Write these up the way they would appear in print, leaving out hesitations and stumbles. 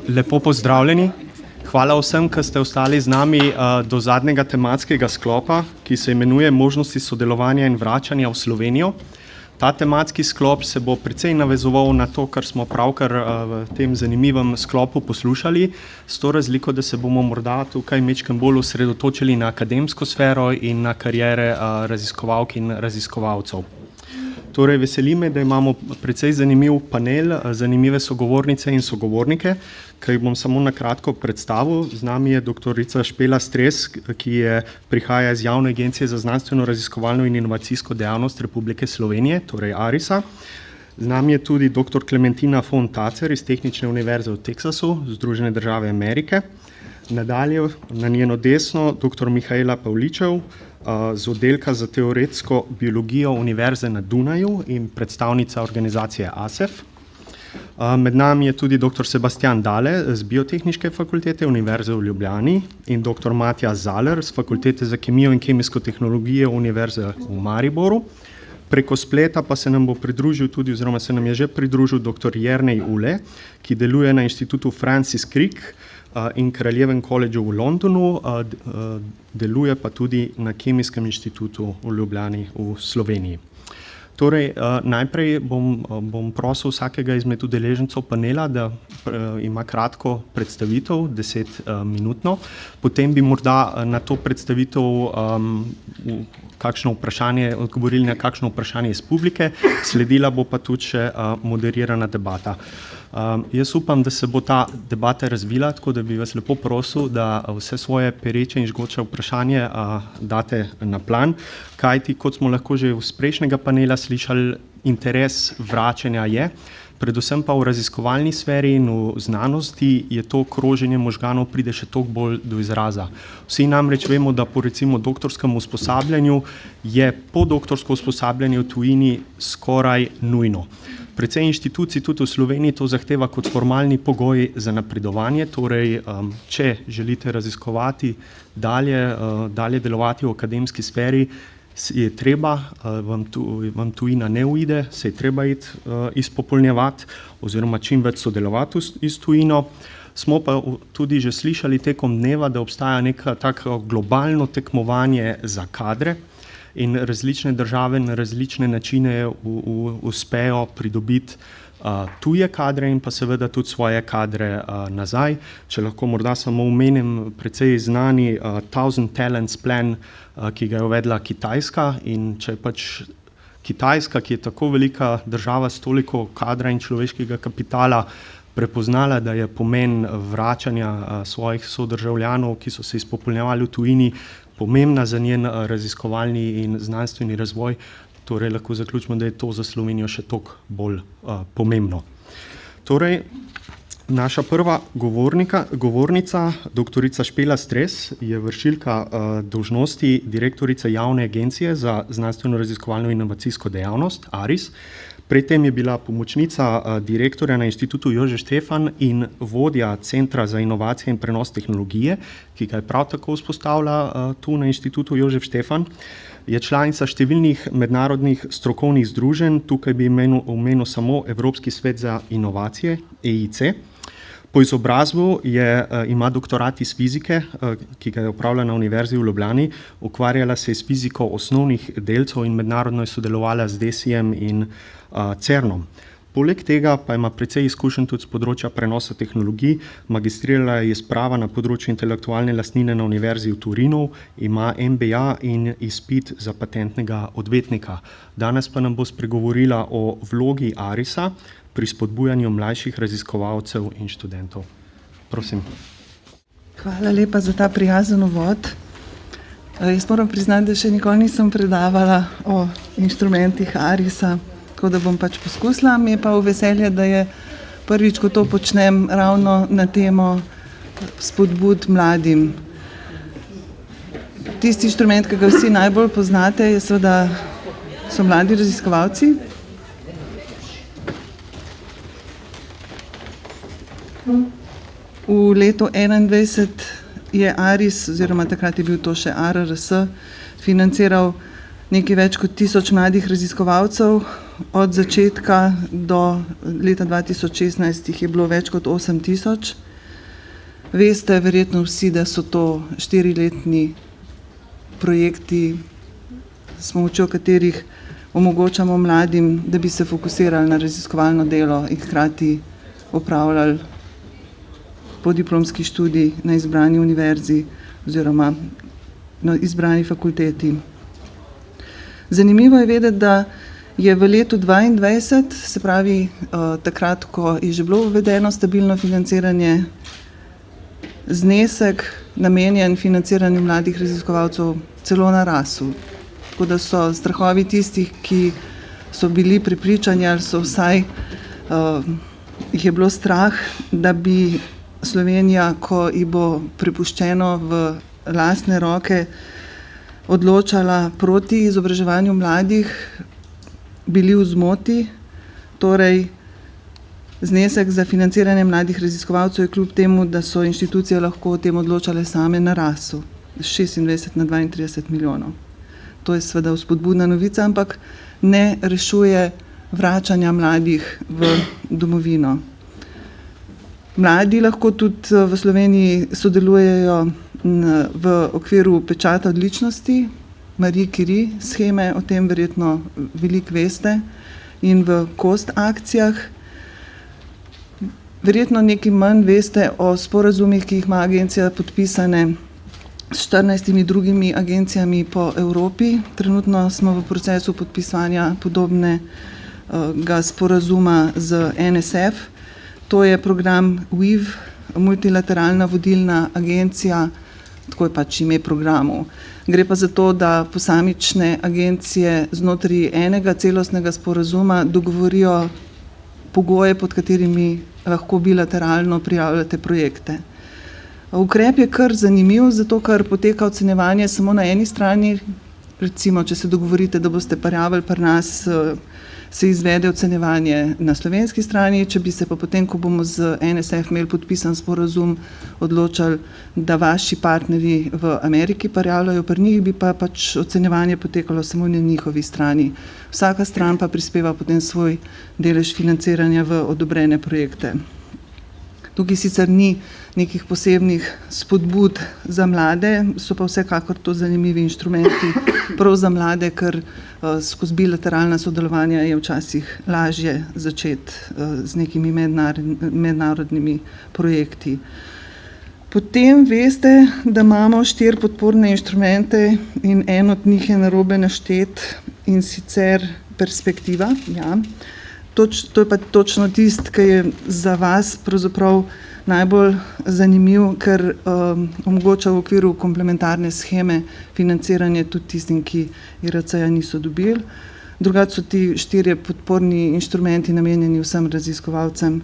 Lepo pozdravljeni. Hvala vsem, ki ste ostali z nami do zadnjega tematskega sklopa, ki se imenuje Možnosti sodelovanja in vračanja v Slovenijo. Ta tematski sklop se bo precej navezoval na to, kar smo pravkar v tem zanimivem sklopu poslušali, s to razliko, da se bomo morda tukaj majčkeno bolj osredotočili na akademsko sfero in na kariere raziskovalk in raziskovalcev. Torej, veseli me, da imamo precej zanimiv panel, zanimive sogovornice in sogovornike, ki jih bom samo na kratko predstavil. Z nami je doktorica Špela Stres, ki prihaja iz Javne agencije za znanstveno, raziskovalno in inovacijsko dejavnost Republike Slovenije, torej ARIS-a. Z nami je tudi dr. Klementina von Tacer iz Tehnične univerze v Teksasu, Združene države Amerike. Nadalje na njeno desno dr. Mihaela Pavličev z oddelka za teoretsko biologijo Univerze na Dunaju in predstavnica organizacije ASEF. Med nami je tudi dr. Sebastian Dale z Biotehniške fakultete Univerze v Ljubljani in dr. Matjaž Zaler z Fakultete za kemijo in kemijsko tehnologijo Univerze v Mariboru. Preko spleta pa se nam bo pridružil tudi, oziroma se nam je že pridružil dr. Jernej Ule, ki deluje na inštitutu Francis Crick in Kraljevem koledžu v Londonu, deluje pa tudi na Kemijskem inštitutu v Ljubljani v Sloveniji. Torej, najprej bom prosil vsakega izmed udeležencev panela, da ima kratko predstavitev, 10-minutno. Potem bi morda na to predstavitev odgovorili na kakšno vprašanje iz publike, sledila bo pa tudi še moderirana debata. Jaz upam, da se bo ta debata razvila, tako da bi vas lepo prosil, da vse svoje pereče in žgoče vprašanje date na plan, kajti, kot smo lahko že iz prejšnjega panela slišali, interes vračanja je, predvsem pa v raziskovalni sferi in v znanosti je to kroženje možganov pride še toliko bolj do izraza. Vsi namreč vemo, da po recimo doktorskem usposabljanju je podoktorsko usposabljanje v tujini skoraj nujno. Precej inštitucij tudi v Sloveniji to zahteva kot formalni pogoj za napredovanje, torej če želite raziskovati dalje delovati v akademski sferi, je treba, vam tujina ne uide, se je treba iti izpopolnjevati oziroma čim več sodelovati s tujino. Smo pa tudi že slišali tekom dneva, da obstaja neko tako globalno tekmovanje za kadre in različne države na različne načine uspejo pridobiti tuje kadre in pa seveda tudi svoje kadre nazaj. Če lahko morda samo omenim precej znani 1000 Talents Plan, ki ga je uvedla Kitajska, in če je pač Kitajska, ki je tako velika država s toliko kadra in človeškega kapitala, prepoznala, da je pomen vračanja svojih sodržavljanov, ki so se izpopolnjevali v tujini, pomembna za njen raziskovalni in znanstveni razvoj, torej lahko zaključimo, da je to za Slovenijo še toliko bolj pomembno. Torej, naša prva govornica, doktorica Špela Stres, je vršilka dolžnosti direktorice Javne agencije za znanstveno, raziskovalno in inovacijsko dejavnost, ARIS. Pred tem je bila pomočnica direktorja na inštitutu Jožef Stefan in vodja Centra za inovacije in prenos tehnologije, ki ga je prav tako vzpostavila tu na inštitutu Jožef Stefan. Je članica številnih mednarodnih strokovnih združenj, tukaj bi omenil samo Evropski svet za inovacije, EIC. Po izobrazbu ima doktorat iz fizike, ki ga je opravila na Univerzi v Ljubljani, ukvarjala se je s fiziko osnovnih delcev in mednarodno je sodelovala z DESI-jem in CERN-om. Poleg tega pa ima precej izkušenj tudi z področja prenosa tehnologij, magistrirala je iz prava na področju intelektualne lastnine na Univerzi v Torinu, ima MBA in izpit za patentnega odvetnika. Danes pa nam bo spregovorila o vlogi ARIS-a pri spodbujanju mlajših raziskovalcev in študentov. Prosim. Hvala lepa za ta prijazen uvod. Jaz moram priznati, da še nikoli nisem predavala o inštrumentih ARIS-a, tako da bom pač poskusila. Mi je pa v veselje, da je prvič, ko to počnem, ravno na temo spodbud mladim. Tisti inštrument, ki ga vsi najbolj poznate, so mladi raziskovalci. V letu 2021 je ARIS, oziroma takrat je bil to še ARRS, financiral nekaj več kot 1000 mladih raziskovalcev. Od začetka do leta 2016 jih je bilo več kot 8000. Veste verjetno vsi, da so to 4-letni projekti, s pomočjo katerih omogočamo mladim, da bi se fokusirali na raziskovalno delo in hkrati opravljali podiplomski študij na izbrani univerzi oziroma na izbrani fakulteti. Zanimivo je vedeti, da je v letu 2022, se pravi takrat, ko je že bilo uvedeno stabilno financiranje, znesek namenjen financiranju mladih raziskovalcev celo narasel. Tako da so strahovi tistih, ki so bili prepričani ali so vsaj jih je bilo strah, da bi Slovenija, ko ji bo prepuščeno v lastne roke, odločala proti izobraževanju mladih, bili v zmoti. Torej, znesek za financiranje mladih raziskovalcev je kljub temu, da so inštitucije lahko o tem odločale same, narasel z 26 na 32 milijonov. To je seveda vzpodbudna novica, ampak ne rešuje vračanja mladih v domovino. Mladi lahko tudi v Sloveniji sodelujejo v okviru pečata odličnosti, Marie Curie sheme, o tem verjetno veliko veste, in v KOST akcijah. Verjetno nekaj manj veste o sporazumih, ki jih ima agencija podpisane s 14 drugimi agencijami po Evropi. Trenutno smo v procesu podpisovanja podobnega sporazuma z NSF. To je program WIV, multilateralna vodilna agencija, tako je pač ime programu. Gre pa za to, da posamične agencije znotraj enega celostnega sporazuma dogovorijo pogoje, pod katerimi lahko bilateralno prijavljate projekte. Ukrep je kar zanimiv, zato ker poteka ocenjevanje samo na eni strani. Recimo, če se dogovorite, da boste prijavili pri nas, se izvede ocenjevanje na slovenski strani. Če bi se pa potem, ko bomo z NSF imeli podpisan sporazum, odločili, da vaši partnerji v Ameriki prijavljajo pri njih, bi pa pač ocenjevanje potekalo samo na njihovi strani. Vsaka stran pa prispeva potem svoj delež financiranja v odobrene projekte. Tukaj sicer ni nekih posebnih spodbud za mlade, so pa vsekakor to zanimivi inštrumenti prav za mlade, ker skozi bilateralna sodelovanja je včasih lažje začeti z nekimi mednarodnimi projekti. Potem veste, da imamo 4 podporne inštrumente in en od njih je narobe naštet, in sicer perspektiva. Ja. To je pa točno tisto, ki je za vas pravzaprav najbolj zanimiv, ker omogoča v okviru komplementarne sheme financiranje tudi tistim, ki IRC-ja niso dobili. Drugače so ti 4 podporni inštrumenti namenjeni vsem raziskovalcem.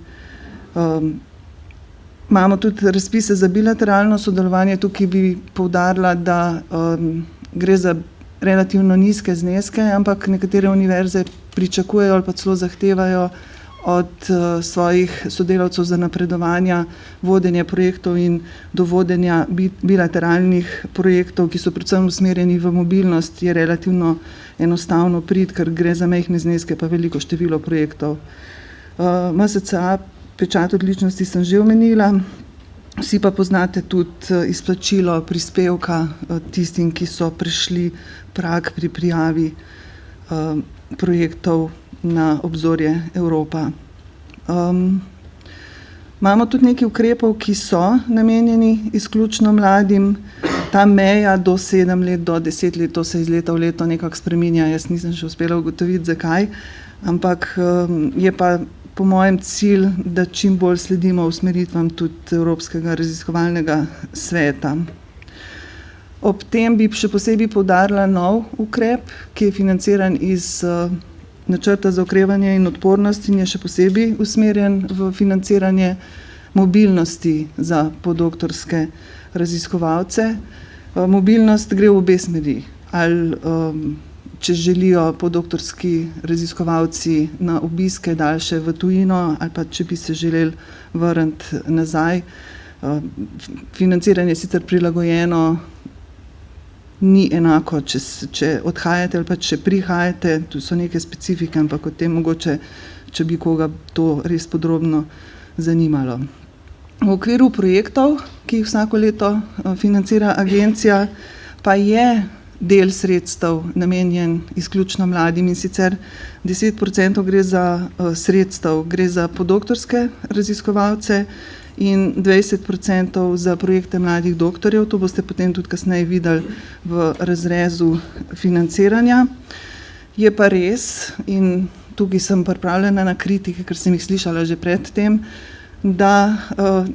Imamo tudi razpise za bilateralno sodelovanje. Tukaj bi poudarila, da gre za relativno nizke zneske, ampak nekatere univerze pričakujejo ali pa celo zahtevajo od svojih sodelavcev za napredovanja, vodenje projektov in do vodenja bilateralnih projektov, ki so predvsem usmerjeni v mobilnost, je relativno enostavno priti, ker gre za majhne zneske pa veliko število projektov. MSCA, pečat odličnosti sem že omenila, vsi pa poznate tudi izplačilo prispevka tistim, ki so prešli prag pri prijavi projektov na obzorje Evropa. Imamo tudi nekaj ukrepov, ki so namenjeni izključno mladim. Ta meja do 7 let, do 10 let, to se iz leta v leto nekako spreminja. Jaz nisem še uspela ugotoviti, zakaj, ampak je pa po mojem cilj, da čim bolj sledimo usmeritvam tudi Evropskega raziskovalnega sveta. Ob tem bi še posebej poudarila nov ukrep, ki je financiran iz načrta za okrevanje in odpornost in je še posebej usmerjen v financiranje mobilnosti za podoktorske raziskovalce. Mobilnost gre v obe smeri. Ali če želijo podoktorski raziskovalci na obiske daljše v tujino, ali pa če bi se želeli vrniti nazaj. Financiranje je sicer prilagojeno ni enako, če odhajate ali pa če prihajate, tu so neke specifike, ampak o tem mogoče, če bi koga to res podrobno zanimalo. V okviru projektov, ki jih vsako leto financira agencija, pa je del sredstev namenjen izključno mladim, in sicer 10% gre za sredstev, gre za podoktorske raziskovalce in 20% za projekte mladih doktorjev. To boste potem tudi kasneje videli v razrezu financiranja. Je pa res, in tukaj sem pripravljena na kritike, ker sem jih slišala že predtem, da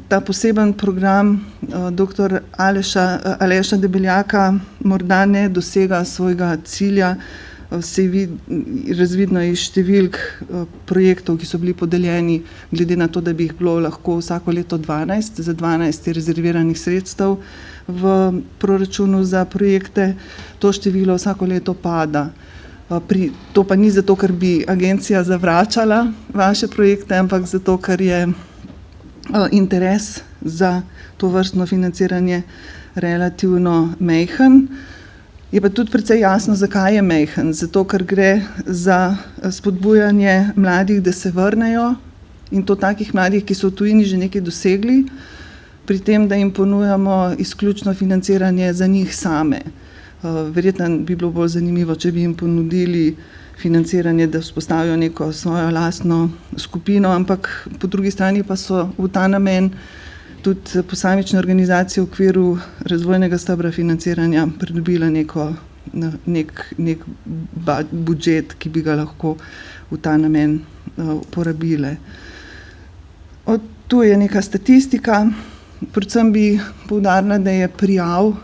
ta poseben program dr. Aleša Debeljaka morda ne dosega svojega cilja. Se razvidno iz številk projektov, ki so bili podeljeni, glede na to, da bi jih bilo lahko vsako leto 12, za 12 je rezerviranih sredstev v proračunu za projekte, to število vsako leto pada. To pa ni zato, ker bi agencija zavračala vaše projekte, ampak zato, ker je interes za to vrstno financiranje relativno majhen. Je pa tudi precej jasno, zakaj je majhen. Zato, ker gre za spodbujanje mladih, da se vrnejo, in to takih mladih, ki so v tujini že nekaj dosegli, pri tem, da jim ponujamo izključno financiranje za njih same. Verjetno bi bilo bolj zanimivo, če bi jim ponudili financiranje, da vzpostavijo neko svojo lastno skupino, ampak po drugi strani pa so v ta namen tudi posamične organizacije v okviru razvojnega stebra financiranja pridobile nek budžet, ki bi ga lahko v ta namen porabile. Tu je neka statistika, predvsem bi poudarila, da je prijav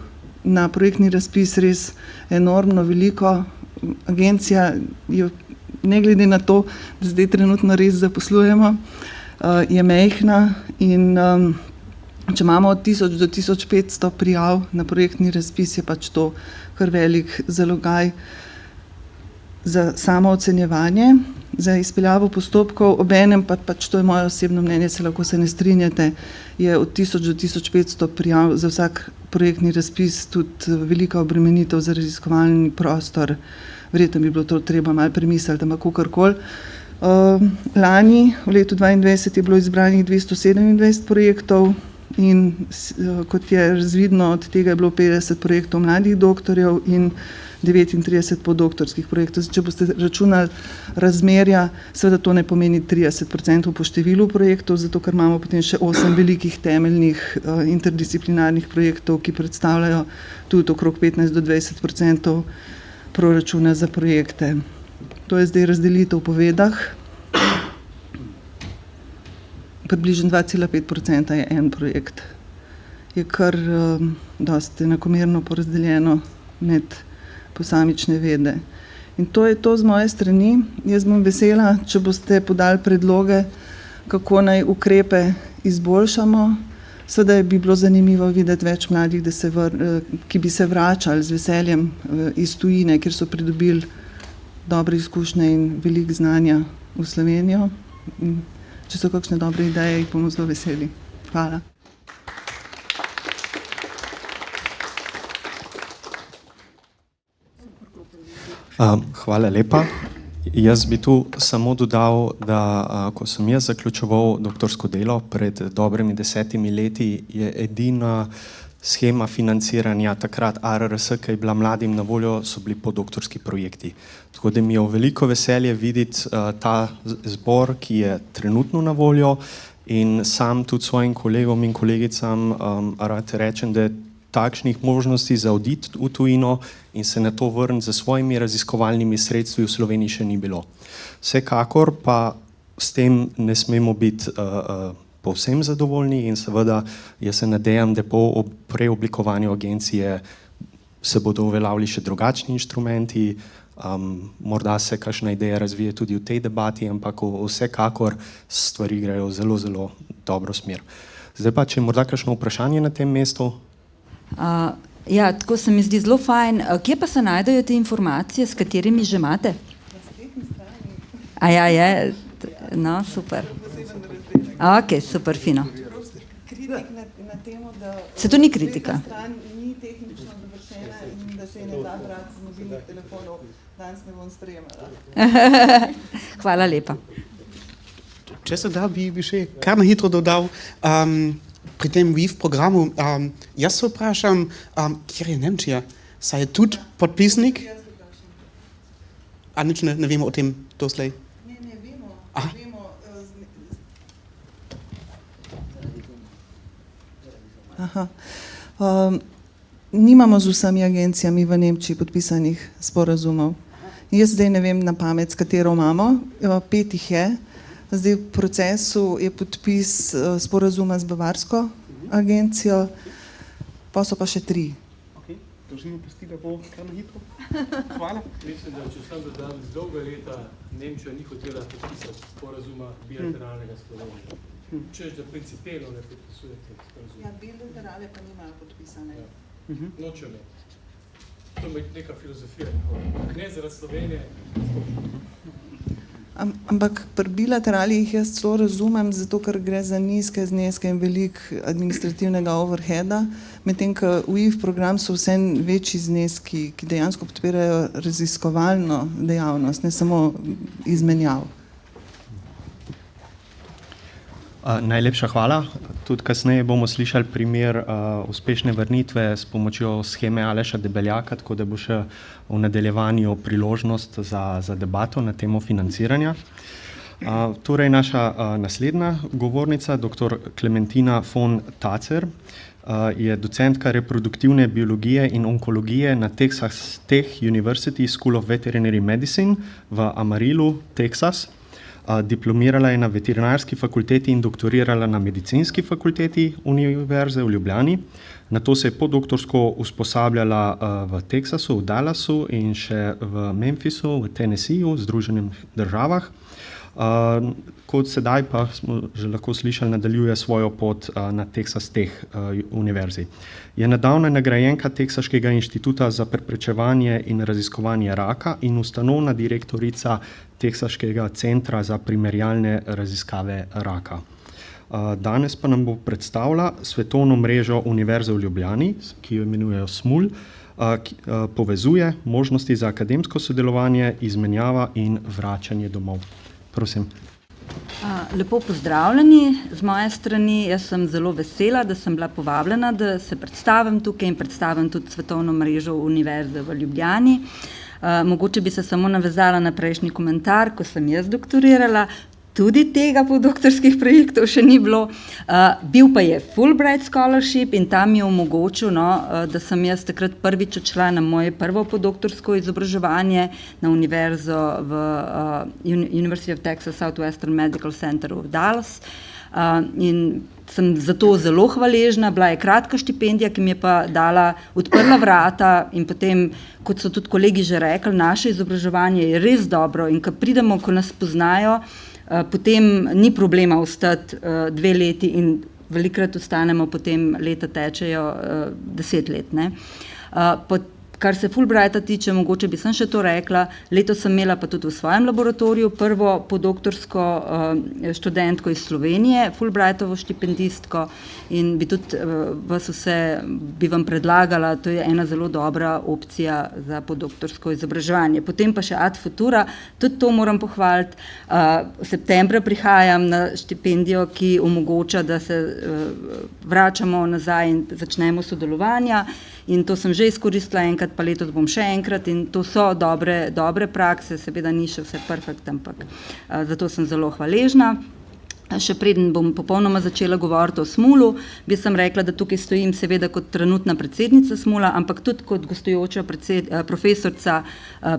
na projektni razpis res enormno veliko. Agencija je, ne glede na to, da zdaj trenutno res zaposlujemo, je majhna, in če imamo od 1000 do 1500 prijav na projektni razpis, je pač to kar velik zalogaj za samo ocenjevanje, za izpeljavo postopkov. Obenem pa pač, to je moje osebno mnenje, se lahko se ne strinjate, je od 1000 do 1500 prijav za vsak projektni razpis tudi velika obremenitev za raziskovalni prostor. Verjetno bi bilo to treba malo premisliti, ampak kakorkoli. Lani, v letu 2022, je bilo izbranih 227 projektov in kot je razvidno, od tega je bilo 50 projektov mladih doktorjev in 39 podoktorskih projektov. Če boste računali razmerja, seveda to ne pomeni 30% po številu projektov, zato ker imamo potem še 8 velikih temeljnih interdisciplinarnih projektov, ki predstavljajo tudi okrog 15 do 20% proračuna za projekte. To je zdaj razdelitev po vedah. Približno 2,5% je en projekt. Je kar dosti enakomerno porazdeljeno med posamične vede. In to je to z moje strani. Jaz bom vesela, če boste podali predloge, kako naj ukrepe izboljšamo. Seveda bi bilo zanimivo videti več mladih, ki bi se vračali z veseljem iz tujine, kjer so pridobili dobre izkušnje in veliko znanja v Slovenijo. Če so kakšne dobre ideje, jih bomo zelo veseli. Hvala. Hvala lepa. Jaz bi tu samo dodal, da ko sem jaz zaključeval doktorsko delo pred dobrimi 10 leti, je edina shema financiranja takrat ARRS, ki je bila mladim na voljo, so bili podoktorski projekti. Tako da mi je veliko veselje videti ta zbor, ki je trenutno na voljo, in sam tudi svojim kolegom in kolegicam rad rečem, da takšnih možnosti za oditi v tujino in se na to vrniti za svojimi raziskovalnimi sredstvi v Sloveniji še ni bilo. Vsekakor pa s tem ne smemo biti povsem zadovoljni in seveda jaz se nadejam, da po preoblikovanju agencije se bodo uveljavili še drugačni inštrumenti, morda se kakšna ideja razvije tudi v tej debati, ampak vsekakor stvari grejo zelo, zelo dobro smer. Zdaj pa, če je morda kakšno vprašanje na tem mestu? Ja, tako se mi zdi zelo fajn. Kje pa se najdejo te informacije, s katerimi že imate? Na spletni strani. A ja, je? No, super. Ok, super, fino. Kritik na temo, da Se to ni kritika? spletna stran ni tehnično dovršena in da da se ne da brati z mobilnih telefonov, danes ne bom sprejemala. Hvala lepa. Če se da, bi še kar na hitro dodal, pri tem WIF programu, jaz se vprašam, kjer je Nemčija? Saj je tudi podpisnik? A nič ne vemo o tem doslej? Ne, vemo. Aha. Aha. Nimamo z vsemi agencijami v Nemčiji podpisanih sporazumov. Jaz zdaj ne vem na pamet, s katero imamo, 5 jih je. Zdaj v procesu je podpis sporazuma z Bavarsko agencijo, pa so pa še 3. Okay. Držimo pesti, da bo kar na hitro. Hvala. Mislim, da če sam dodam, z dolga leta Nemčija ni hotela podpisati sporazuma bilateralnega Slovenije. Češ, da principijelno ne podpisujete sporazuma. Ja, bilaterale pa nimajo podpisane. Ja. Nočejo ne. To je neka filozofija. Ne zaradi Slovenije. Ampak pri bilateralih jaz celo razumem, zato ker gre za nizke zneske in velik administrativnega overheada, medtem ko WIF program so vse večji zneski, ki dejansko podpirajo raziskovalno dejavnost, ne samo izmenjav. Najlepša hvala. Tudi kasneje bomo slišali primer uspešne vrnitve s pomočjo sheme Aleša Debeljaka, tako da bo še v nadaljevanju priložnost za debato na temo financiranja. Torej naša naslednja govornica, dr. Klementina von Tacer, je docentka reproduktivne biologije in onkologije na Texas Tech University School of Veterinary Medicine v Amarillu, Texas. Diplomirala je na veterinarski fakulteti in doktorirala na medicinski fakulteti Univerze v Ljubljani. Nato se je podoktorsko usposabljala v Teksasu, v Dallasu in še v Memphisu, v Tennesseeju, v Združenih državah. Kot sedaj pa smo že lahko slišali, nadaljuje svojo pot na Texas Tech univerzi. Je nedavna nagrajenka Teksaškega inštituta za preprečevanje in raziskovanje raka in ustanovna direktorica Teksaškega centra za primerjalne raziskave raka. Danes pa nam bo predstavila svetovno mrežo Univerze v Ljubljani, ki jo imenujejo SMUL, ki povezuje možnosti za akademsko sodelovanje, izmenjava in vračanje domov. Prosim. Lepo pozdravljeni z moje strani. Jaz sem zelo vesela, da sem bila povabljena, da se predstavim tukaj in predstavim tudi svetovno mrežo Univerze v Ljubljani. Mogoče bi se samo navezala na prejšnji komentar, ko sem jaz doktorirala, tudi tega podoktorskih projektov še ni bilo. Bil pa je Fulbright Scholarship in tam mi je omogočil, da sem jaz takrat prvič odšla na moje prvo podoktorsko izobraževanje na univerzo v University of Texas Southwestern Medical Center v Dallas. In sem zato zelo hvaležna, bila je kratka štipendija, ki mi je pa odprla vrata in potem, kot so tudi kolegi že rekli, naše izobraževanje je res dobro in ko pridemo, ko nas poznajo, potem ni problema ostati 2 leti in velikrat ostanemo, potem leta tečejo 10 let. Ne? Kar se Fulbrighta tiče, mogoče bi sem še to rekla, letos sem imela pa tudi v svojem laboratoriju prvo podoktorsko študentko iz Slovenije, Fulbrightovo štipendistko in bi tudi vas vse bi vam predlagala, to je ena zelo dobra opcija za podoktorsko izobraževanje. Potem pa še Ad Futura, tudi to moram pohvaliti. V septembra prihajam na štipendijo, ki omogoča, da se vračamo nazaj in začnemo sodelovanja. In to sem že izkoristila enkrat, pa letos bom še enkrat in to so dobre prakse, seveda ni še vse perfekt, ampak zato sem zelo hvaležna. Še preden bom popolnoma začela govoriti o SMUL-u, bi sem rekla, da tukaj stojim seveda kot trenutna predsednica SMUL-a, ampak tudi kot gostujoča profesorica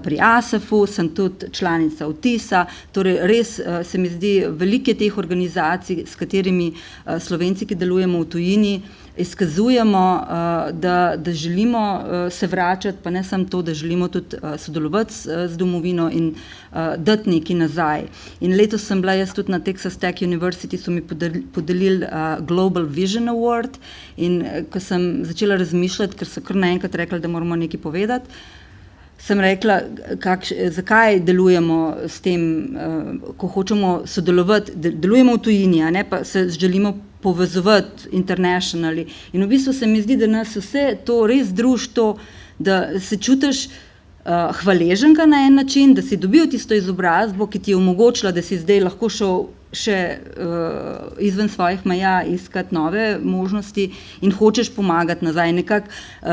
pri ASAF-u, sem tudi članica UTIS-a, torej res se mi zdi velike teh organizacij, s katerimi Slovenci, ki delujemo v tujini, izkazujemo, da želimo se vračati, pa ne samo to, da želimo tudi sodelovati z domovino in dati nekaj nazaj. In letos sem bila jaz tudi na Texas Tech University, so mi podelili Global Vision Award in ko sem začela razmišljati, ker so kar naenkrat rekli, da moramo nekaj povedati, sem rekla, zakaj delujemo s tem, ko hočemo sodelovati, delujemo v tujini, a ne, pa se želimo povezovati internationally. In v bistvu se mi zdi, da nas vse to res druži, da se čutiš hvaleženka na en način, da si dobil tisto izobrazbo, ki ti je omogočila, da si zdaj lahko šel še izven svojih meja iskati nove možnosti in hočeš pomagati nazaj. Nekako,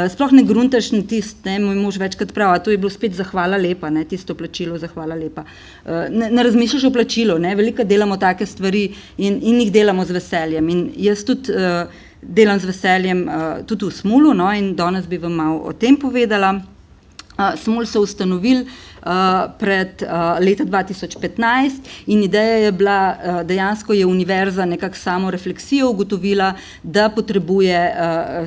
sploh ne gruntaš na tisto, moj mož večkrat pravi, to je bilo spet zahvala lepa, ne, tisto plačilo, zahvala lepa. Ne razmišljaš o plačilu, ne, veliko delamo take stvari in jih delamo z veseljem. In jaz tudi delam z veseljem tudi v Smulu, no, in danes bi vam malo o tem povedala. Smul so ustanovili pred leta 2015 in ideja je bila, dejansko je univerza nekako samo refleksijo ugotovila, da potrebuje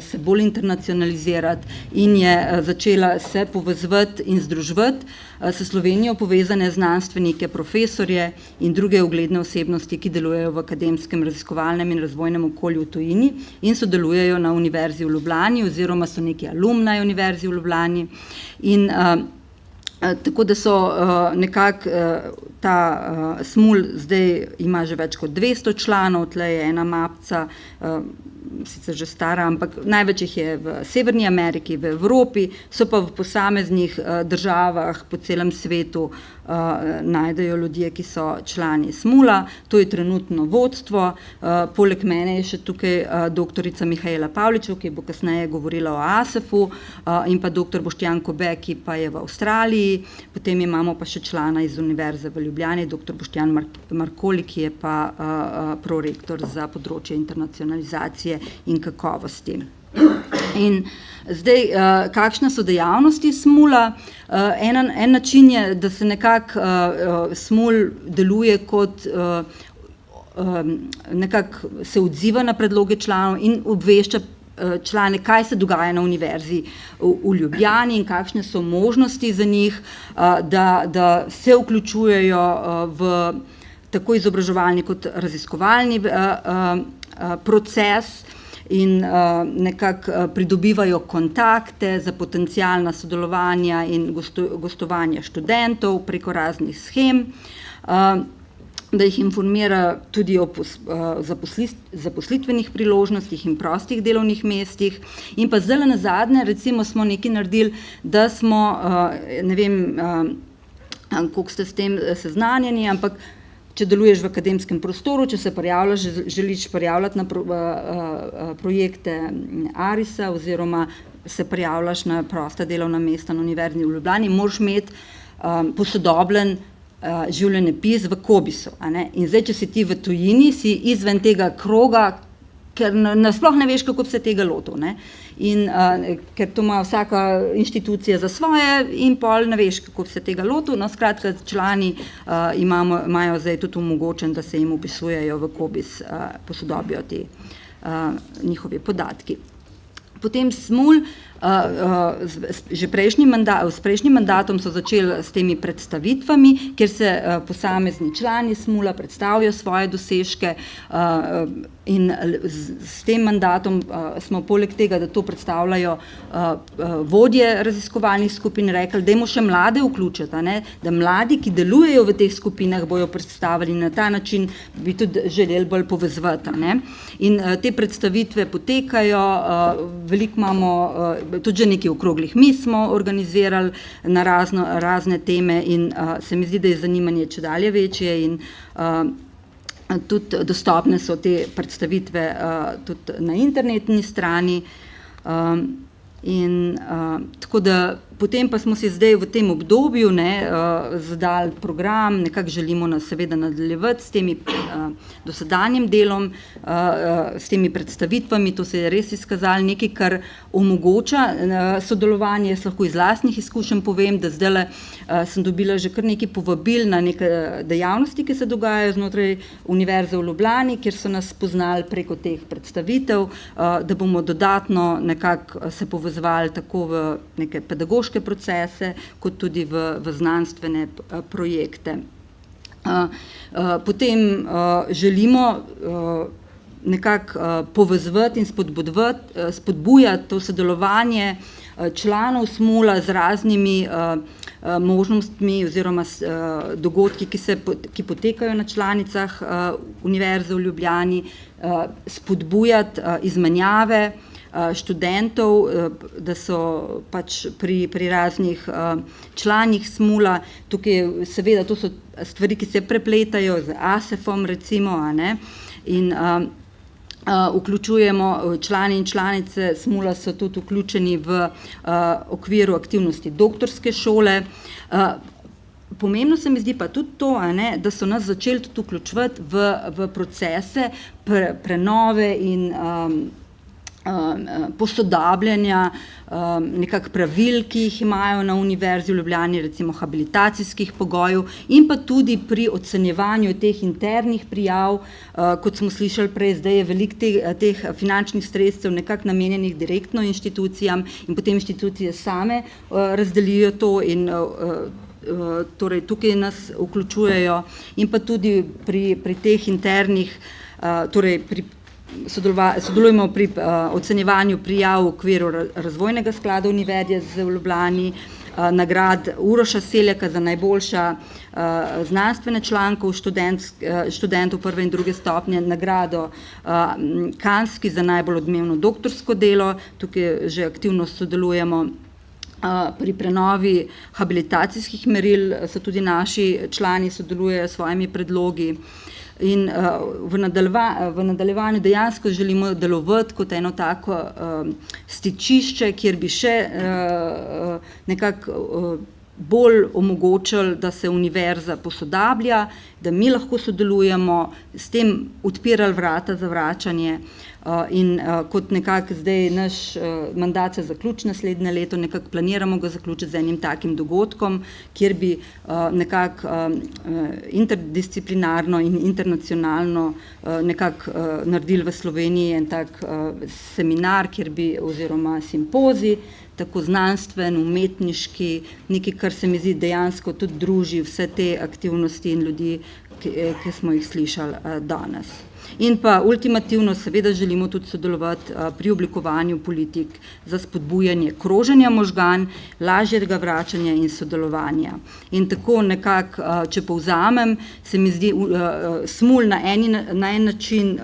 se bolj internacionalizirati in je začela se povezovati in združevati s Slovenijo povezane znanstvenike, profesorje in druge ugledne osebnosti, ki delujejo v akademskem, raziskovalnem in razvojnem okolju v tujini in sodelujejo na Univerzi v Ljubljani oziroma so neki alumni Univerzi v Ljubljani. In tako da so nekako ta Smul zdaj ima že več kot 200 članov, tle je ena mapca, sicer že stara, ampak največ jih je v Severni Ameriki, v Evropi, so pa v posameznih državah po celem svetu najdejo ljudje, ki so člani Smula. To je trenutno vodstvo. Poleg mene je še tukaj doktorica Mihaela Pavličev, ki bo kasneje govorila o ASEF-u, in pa doktor Boštjan Kobe, ki pa je v Avstraliji. Potem imamo pa še člana iz Univerze v Ljubljani, doktor Boštjan Markoli, ki je pa prorektor za področje internacionalizacije in kakovosti. In zdaj, kakšne so dejavnosti Smula? En način je, da se nekako Smul deluje kot nekako se odziva na predloge članov in obvešča člane, kaj se dogaja na univerzi v Ljubljani in kakšne so možnosti za njih, da se vključujejo v tako izobraževalni kot raziskovalni proces in nekako pridobivajo kontakte za potencialna sodelovanja in gostovanja študentov preko raznih shem, da jih informira tudi o zaposlitvenih priložnostih in prostih delovnih mestih. In pa zdaj nazadnje, recimo smo nekaj naredili, da smo, ne vem, koliko ste s tem seznanjeni, ampak če deluješ v akademskem prostoru, če se prijavljaš, želiš prijavljati na projekte ARIS-a oziroma se prijavljaš na prosta delovna mesta na Univerzi v Ljubljani, moraš imeti posodobljen življenjepis v Cobisu. In zdaj, če si ti v tujini, si izven tega kroga, ker nasploh ne veš, kako bi se tega lotil. In ker to ima vsaka inštitucija za svoje in pol ne veš, kako bi se tega lotil. No, skratka, člani imajo zdaj tudi omogočen, da se jim upisujejo v Cobis, posodobijo ti njihovi podatki. Potem Smul, že s prejšnjim mandatom so začeli s temi predstavitvami, kjer se posamezni člani Smula predstavijo svoje dosežke in s tem mandatom smo poleg tega, da to predstavljajo vodje raziskovalnih skupin, rekli, dajmo še mlade vključiti, da mladi, ki delujejo v teh skupinah, bojo predstavili na ta način, bi tudi želeli bolj povezovati. In te predstavitve potekajo, veliko imamo, tudi že nekaj okroglih miz smo organizirali na razne teme in se mi zdi, da je zanimanje čedalje večje in tudi dostopne so te predstavitve tudi na internetni strani. In tako da potem pa smo si zdaj v tem obdobju zadali program, nekako želimo seveda nadaljevati s temi dosedanjim delom, s temi predstavitvami, to se je res izkazalo nekaj, kar omogoča sodelovanje. Jaz lahko iz lastnih izkušenj povem, da zdajle sem dobila že kar nekaj povabil na neke dejavnosti, ki se dogajajo znotraj Univerze v Ljubljani, kjer so nas spoznali preko teh predstavitev, da bomo dodatno nekako se povezovali tako v neke pedagoške procese, kot tudi v znanstvene projekte. Potem želimo nekako povezovati in spodbujati to sodelovanje članov Smula z raznimi možnostmi oziroma dogodki, ki potekajo na članicah Univerze v Ljubljani, spodbujati izmenjave študentov, da so pač pri raznih članih SMUL-a. Tukaj seveda to so stvari, ki se prepletajo z ASEF-om recimo, a ne, in vključujemo člani in članice SMUL-a so tudi vključeni v okviru aktivnosti doktorske šole. Pomembno se mi zdi pa tudi to, da so nas začeli tudi vključevati v procese prenove in posodabljanja nekako pravil, ki jih imajo na Univerzi v Ljubljani, recimo habilitacijskih pogojev, in pa tudi pri ocenjevanju teh internih prijav, kot smo slišali prej, zdaj je veliko teh finančnih sredstev nekako namenjenih direktno inštitucijam in potem inštitucije same razdelijo to in torej tukaj nas vključujejo in pa tudi pri teh internih, torej sodelujemo pri ocenjevanju prijav v okviru Razvojnega sklada Univerze v Ljubljani, nagrad Uroša Seljaka za najboljša znanstvene člankov študentov prve in druge stopnje, nagrado Kanski za najbolj odmevno doktorsko delo, tukaj že aktivno sodelujemo. Pri prenovi habilitacijskih meril so tudi naši člani sodelujejo s svojimi predlogi. In v nadaljevanju dejansko želimo delovati kot eno tako stičišče, kjer bi še nekako bolj omogočili, da se univerza posodablja, da mi lahko sodelujemo, s tem odpirali vrata za vračanje in kot nekako zdaj naš mandat se zaključi naslednje leto, nekako planiramo ga zaključiti z enim takim dogodkom, kjer bi nekako interdisciplinarno in internacionalno nekako naredili v Sloveniji en tak seminar, kjer bi, oziroma simpozij, tako znanstven, umetniški, nekaj, kar se mi zdi dejansko tudi druži vse te aktivnosti in ljudi, ki smo jih slišali danes. In pa ultimativno seveda želimo tudi sodelovati pri oblikovanju politik za spodbujanje kroženja možgan, lažjega vračanja in sodelovanja. In tako nekako, če povzamem, se mi zdi SMUL na en način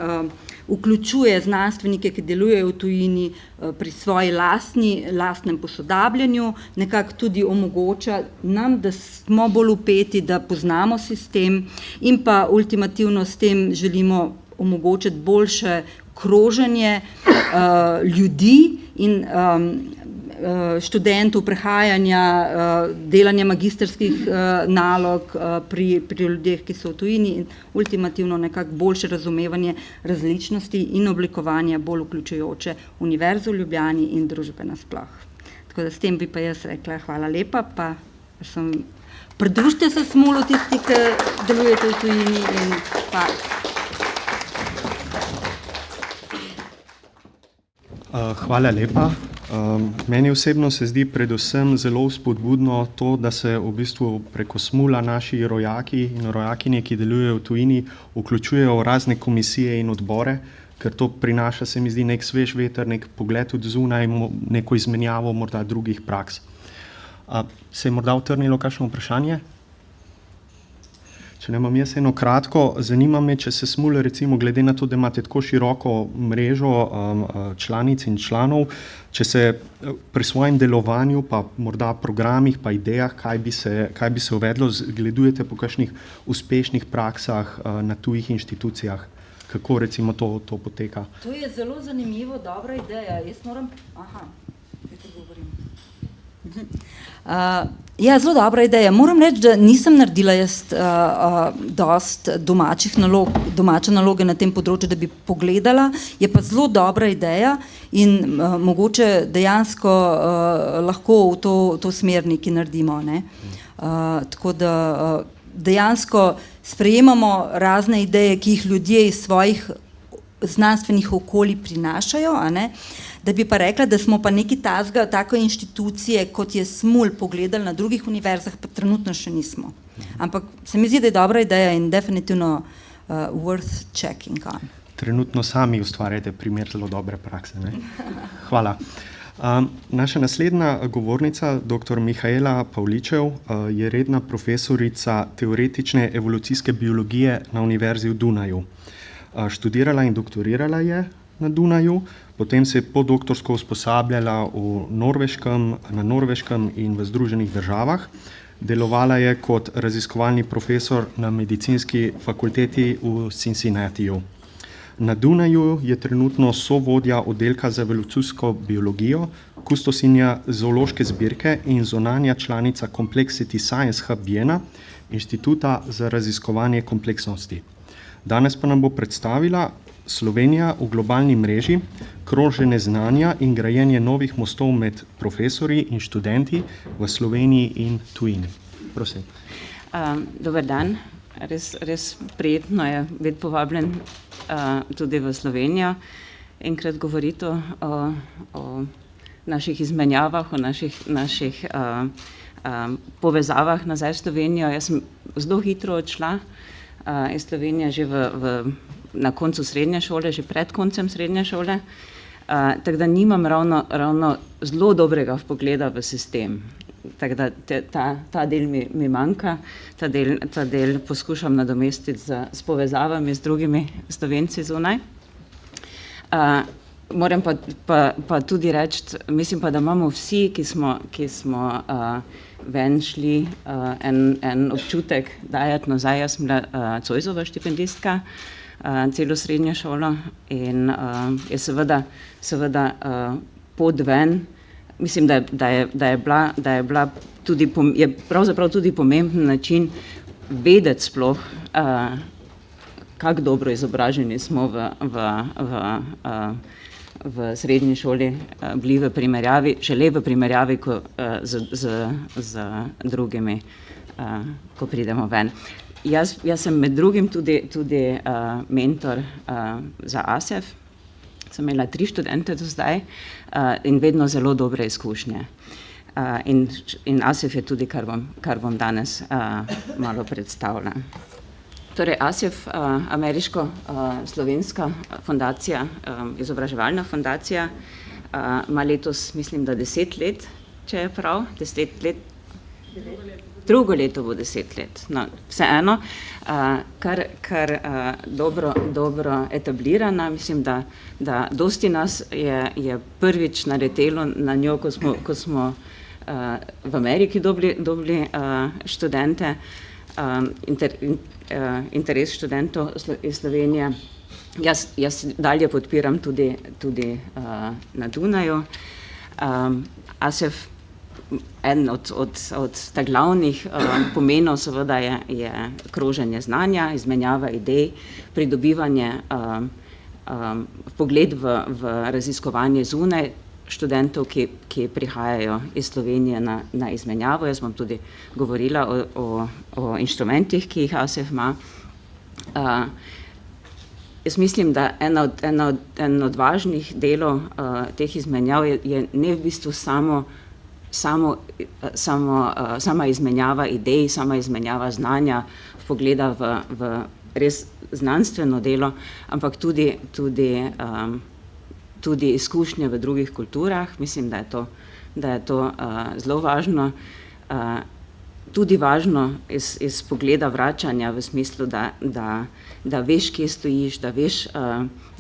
vključuje znanstvenike, ki delujejo v tujini pri svoji lastnem posodabljanju, nekako tudi omogoča nam, da smo bolj vpeti, da poznamo sistem in pa ultimativno s tem želimo omogočiti boljše kroženje ljudi in študentov, prehajanja, delanja magistrskih nalog pri ljudeh, ki so v tujini in ultimativno nekako boljše razumevanje različnosti in oblikovanje bolj vključujoče Univerze v Ljubljani in družbe nasploh. Tako da s tem bi pa jaz rekla hvala lepa, pa pridružite se SMUL-u tisti, ki delujete v tujini in pa. Hvala lepa. Meni osebno se zdi predvsem zelo spodbudno to, da se v bistvu preko SMUL-a naši rojaki in rojakinje, ki delujejo v tujini, vključujejo v razne komisije in odbore, ker to prinaša, se mi zdi, nek svež veter, nek pogled od zunaj, neko izmenjavo morda drugih praks. Se je morda utrnilo kakšno vprašanje? Če ne imam jaz eno kratko, zanima me, če se SMUL, recimo, glede na to, da imate tako široko mrežo članic in članov, če se pri svojem delovanju, pa morda programih, pa idejah, kaj bi se uvedlo, zgledujete po kakšnih uspešnih praksah na tujih inštitucijah, kako recimo to poteka? To je zelo zanimivo, dobra ideja. Jaz moram... Ja, zelo dobra ideja. Moram reči, da nisem naredila jaz dost domače naloge na tem področju, da bi pogledala, je pa zelo dobra ideja in mogoče dejansko lahko v to smer nekaj naredimo. Ne? Tako da dejansko sprejemamo razne ideje, ki jih ljudje iz svojih znanstvenih okolij prinašajo, a ne? Da bi pa rekla, da smo pa neki tako inštitucije, kot je SMUL, pogledali na drugih univerzah, pa trenutno še nismo. Ampak se mi zdi, da je dobra ideja in definitivno worth checking on. Trenutno sami ustvarjate primer zelo dobre prakse. Ne? Hvala. Naša naslednja govornica, dr. Mihaela Pavličev, je redna profesorica teoretične evolucijske biologije na Univerzi v Dunaju. Študirala in doktorirala je na Dunaju, potem se je podoktorsko usposabljala na Norveškem in v Združenih državah. Delovala je kot raziskovalni profesor na medicinski fakulteti v Cincinnatiju. Na Dunaju je trenutno sovodja oddelka za evolucijsko biologijo, kustosinja zoološke zbirke in zunanja članica Complexity Science Hub Vienna, Inštituta za raziskovanje kompleksnosti. Danes pa nam bo predstavila Slovenija v globalni mreži, kroženje znanja in grajenje novih mostov med profesorji in študenti v Sloveniji in tujini. Prosim. Dober dan, res prijetno je biti povabljen tudi v Slovenijo, enkrat govoriti o naših izmenjavah, o naših povezavah nazaj v Slovenijo. Jaz sem zelo hitro odšla iz Slovenije že na koncu srednje šole, že pred koncem srednje šole, tako da nimam ravno zelo dobrega vpogleda v sistem. Tako da ta del mi manjka, ta del poskušam nadomestiti s povezavami z drugimi Slovenci zunaj. Moram pa tudi reči, mislim pa, da imamo vsi, ki smo ven šli, en občutek dajati nazaj. Jaz sem bila Zoisova štipendistka celo srednjo šolo in je seveda pot ven. Mislim, da je bila tudi je pravzaprav tudi pomemben način vedeti sploh, kako dobro izobraženi smo v srednji šoli bili v primerjavi, šele v primerjavi z drugimi, ko pridemo ven. Jaz sem med drugim tudi mentor za ASEF. Sem imela 3 študente do zdaj in vedno zelo dobre izkušnje. In ASEF je tudi, kar bom danes malo predstavila. Torej ASEF, ameriško-slovenska fundacija, izobraževalna fundacija, ima letos, mislim, da 10 let, če je prav, 10 let. Drugo leto bo 10 let, no, vseeno, kar dobro etablirana. Mislim, da dosti nas je prvič naletelo na njo, ko smo v Ameriki dobili študente, interes študentov iz Slovenije. Jaz dalje podpiram tudi na Dunaju. ASEF, en od ta glavnih pomenov seveda je kroženje znanja, izmenjava idej, pridobivanje vpogled v raziskovanje zunaj študentov, ki prihajajo iz Slovenije na izmenjavo. Jaz bom tudi govorila o inštrumentih, ki jih ASEF ima. Jaz mislim, da en od važnih delov teh izmenjav je ne v bistvu sama izmenjava idej, sama izmenjava znanja, vpogleda v res znanstveno delo, ampak tudi izkušnje v drugih kulturah. Mislim, da je to zelo važno. Tudi važno iz pogleda vračanja v smislu, da veš, kje stojiš, da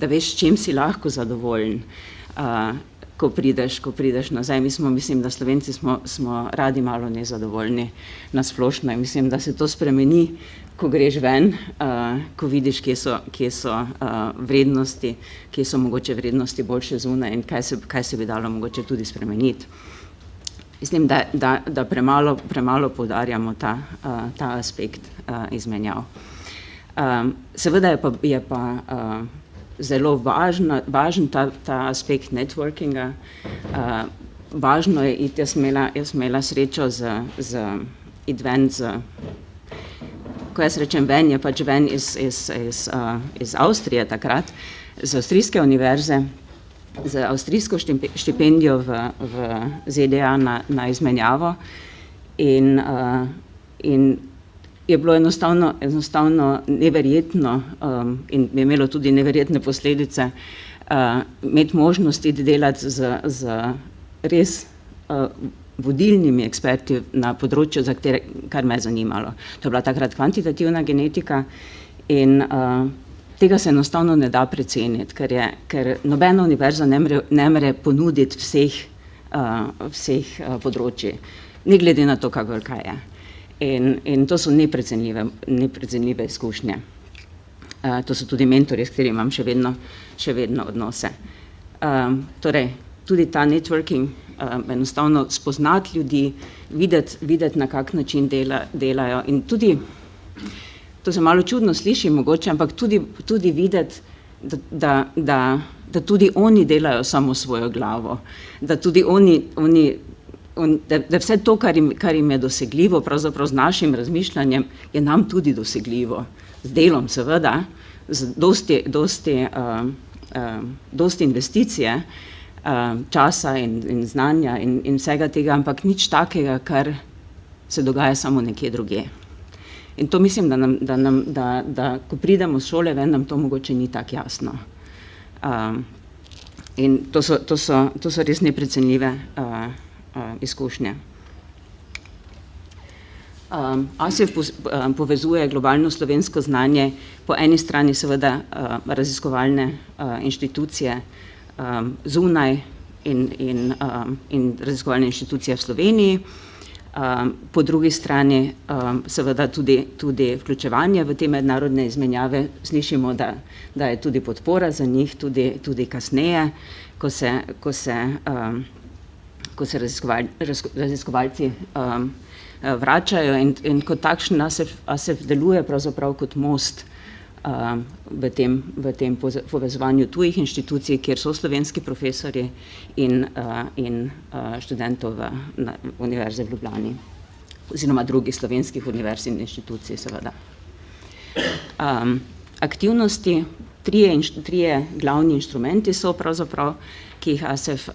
veš, čim si lahko zadovoljen, ko prideš nazaj. Mislim, da Slovenci smo radi malo nezadovoljni na splošno in mislim, da se to spremeni, ko greš ven, ko vidiš, kje so vrednosti, kje so mogoče vrednosti boljše zunaj in kaj se bi dalo mogoče tudi spremeniti. Mislim, da premalo poudarjamo ta aspekt izmenjav. Seveda je pa zelo važen ta aspekt networkinga. Važno je iti, jaz imela srečo iti ven ko jaz rečem ven, je pač ven iz Avstrije takrat, z avstrijske univerze, z avstrijsko štipendijo v ZDA na izmenjavo in je bilo enostavno neverjetno in je imelo tudi neverjetne posledice imeti možnost iti delati z res vodilnimi eksperti na področju, kar me je zanimalo. To je bila takrat kvantitativna genetika in tega se enostavno ne da preceniti, ker nobena univerza ne more ponuditi vseh področij, ne glede na to, kako velika je. In to so neprecenljive izkušnje. To so tudi mentorji, s katerimi imam še vedno odnose. Torej, tudi ta networking, enostavno spoznati ljudi, videti na kak način delajo in tudi, to se malo čudno sliši mogoče, ampak tudi videti, da tudi oni delajo samo svojo glavo, da tudi da vse to, kar jim je dosegljivo, pravzaprav z našim razmišljanjem, je nam tudi dosegljivo. Z delom seveda, z dosti investicije, časa in znanja in vsega tega, ampak nič takega, kar se dogaja samo nekje drugje. In to mislim, da ko pridemo z šole ven, nam to mogoče ni tako jasno. In to so res neprecenljive izkušnje. ASIF povezuje globalno slovensko znanje, po eni strani seveda raziskovalne inštitucije zunaj in raziskovalne inštitucije v Sloveniji, po drugi strani seveda tudi vključevanje v te mednarodne izmenjave. Slišimo, da je tudi podpora za njih, tudi kasneje, ko se raziskovalci vračajo in kot takšen ASIF deluje pravzaprav kot most v tem povezovanju tujih inštitucij, kjer so slovenski profesorji in študentov na Univerze v Ljubljani oziroma drugih slovenskih univerz in inštitucij seveda. Aktivnosti, trije glavni inštrumenti so pravzaprav, ki jih ASIF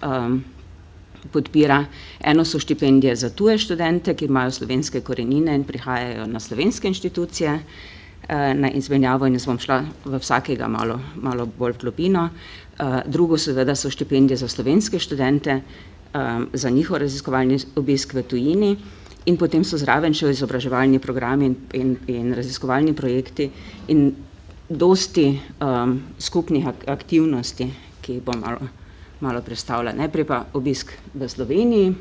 podpira. Eno so štipendije za tuje študente, ki imajo slovenske korenine in prihajajo na slovenske inštitucije na izmenjavo, in jaz bom šla v vsakega malo bolj v globino. Drugo seveda so štipendije za slovenske študente, za njihov raziskovalni obisk v tujini, in potem so zraven še izobraževalni programi in raziskovalni projekti in dosti skupnih aktivnosti, ki jih bom malo predstavila. Najprej pa obisk v Sloveniji.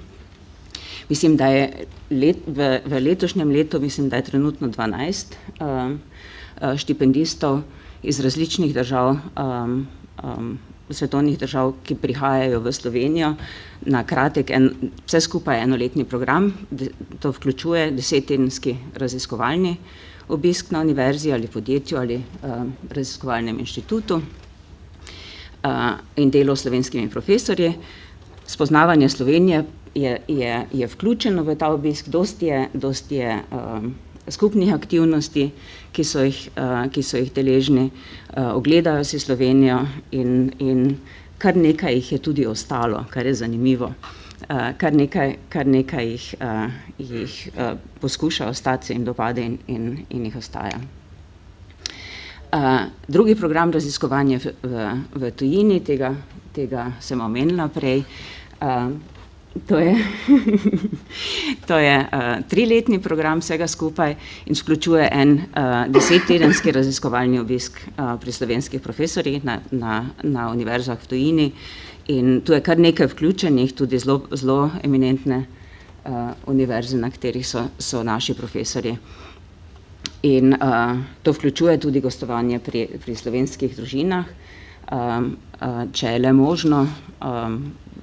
Mislim, da je v letošnjem letu, mislim, da je trenutno 12 štipendistov iz različnih držav, svetovnih držav, ki prihajajo v Slovenijo na kratek, vse skupaj enoletni program. To vključuje 10-tedenski raziskovalni obisk na univerzi ali podjetju ali raziskovalnem inštitutu in delo s slovenskimi profesorji. Spoznavanje Slovenije je vključeno v ta obisk, dosti je skupnih aktivnosti, ki so jih deležni, ogledajo si Slovenijo in kar nekaj jih je tudi ostalo, kar je zanimivo. Kar nekaj jih poskuša ostati, se jim dopade in jih ostaja. Drugi program raziskovanja v tujini, tega sem omenila prej, to je 3-letni program vsega skupaj in vključuje en 10-tedenski raziskovalni obisk pri slovenskih profesorjih na univerzah v tujini, in tu je kar nekaj vključenih, tudi zelo eminentne univerze, na katerih so naši profesorji. In to vključuje tudi gostovanje pri slovenskih družinah. Če je le možno,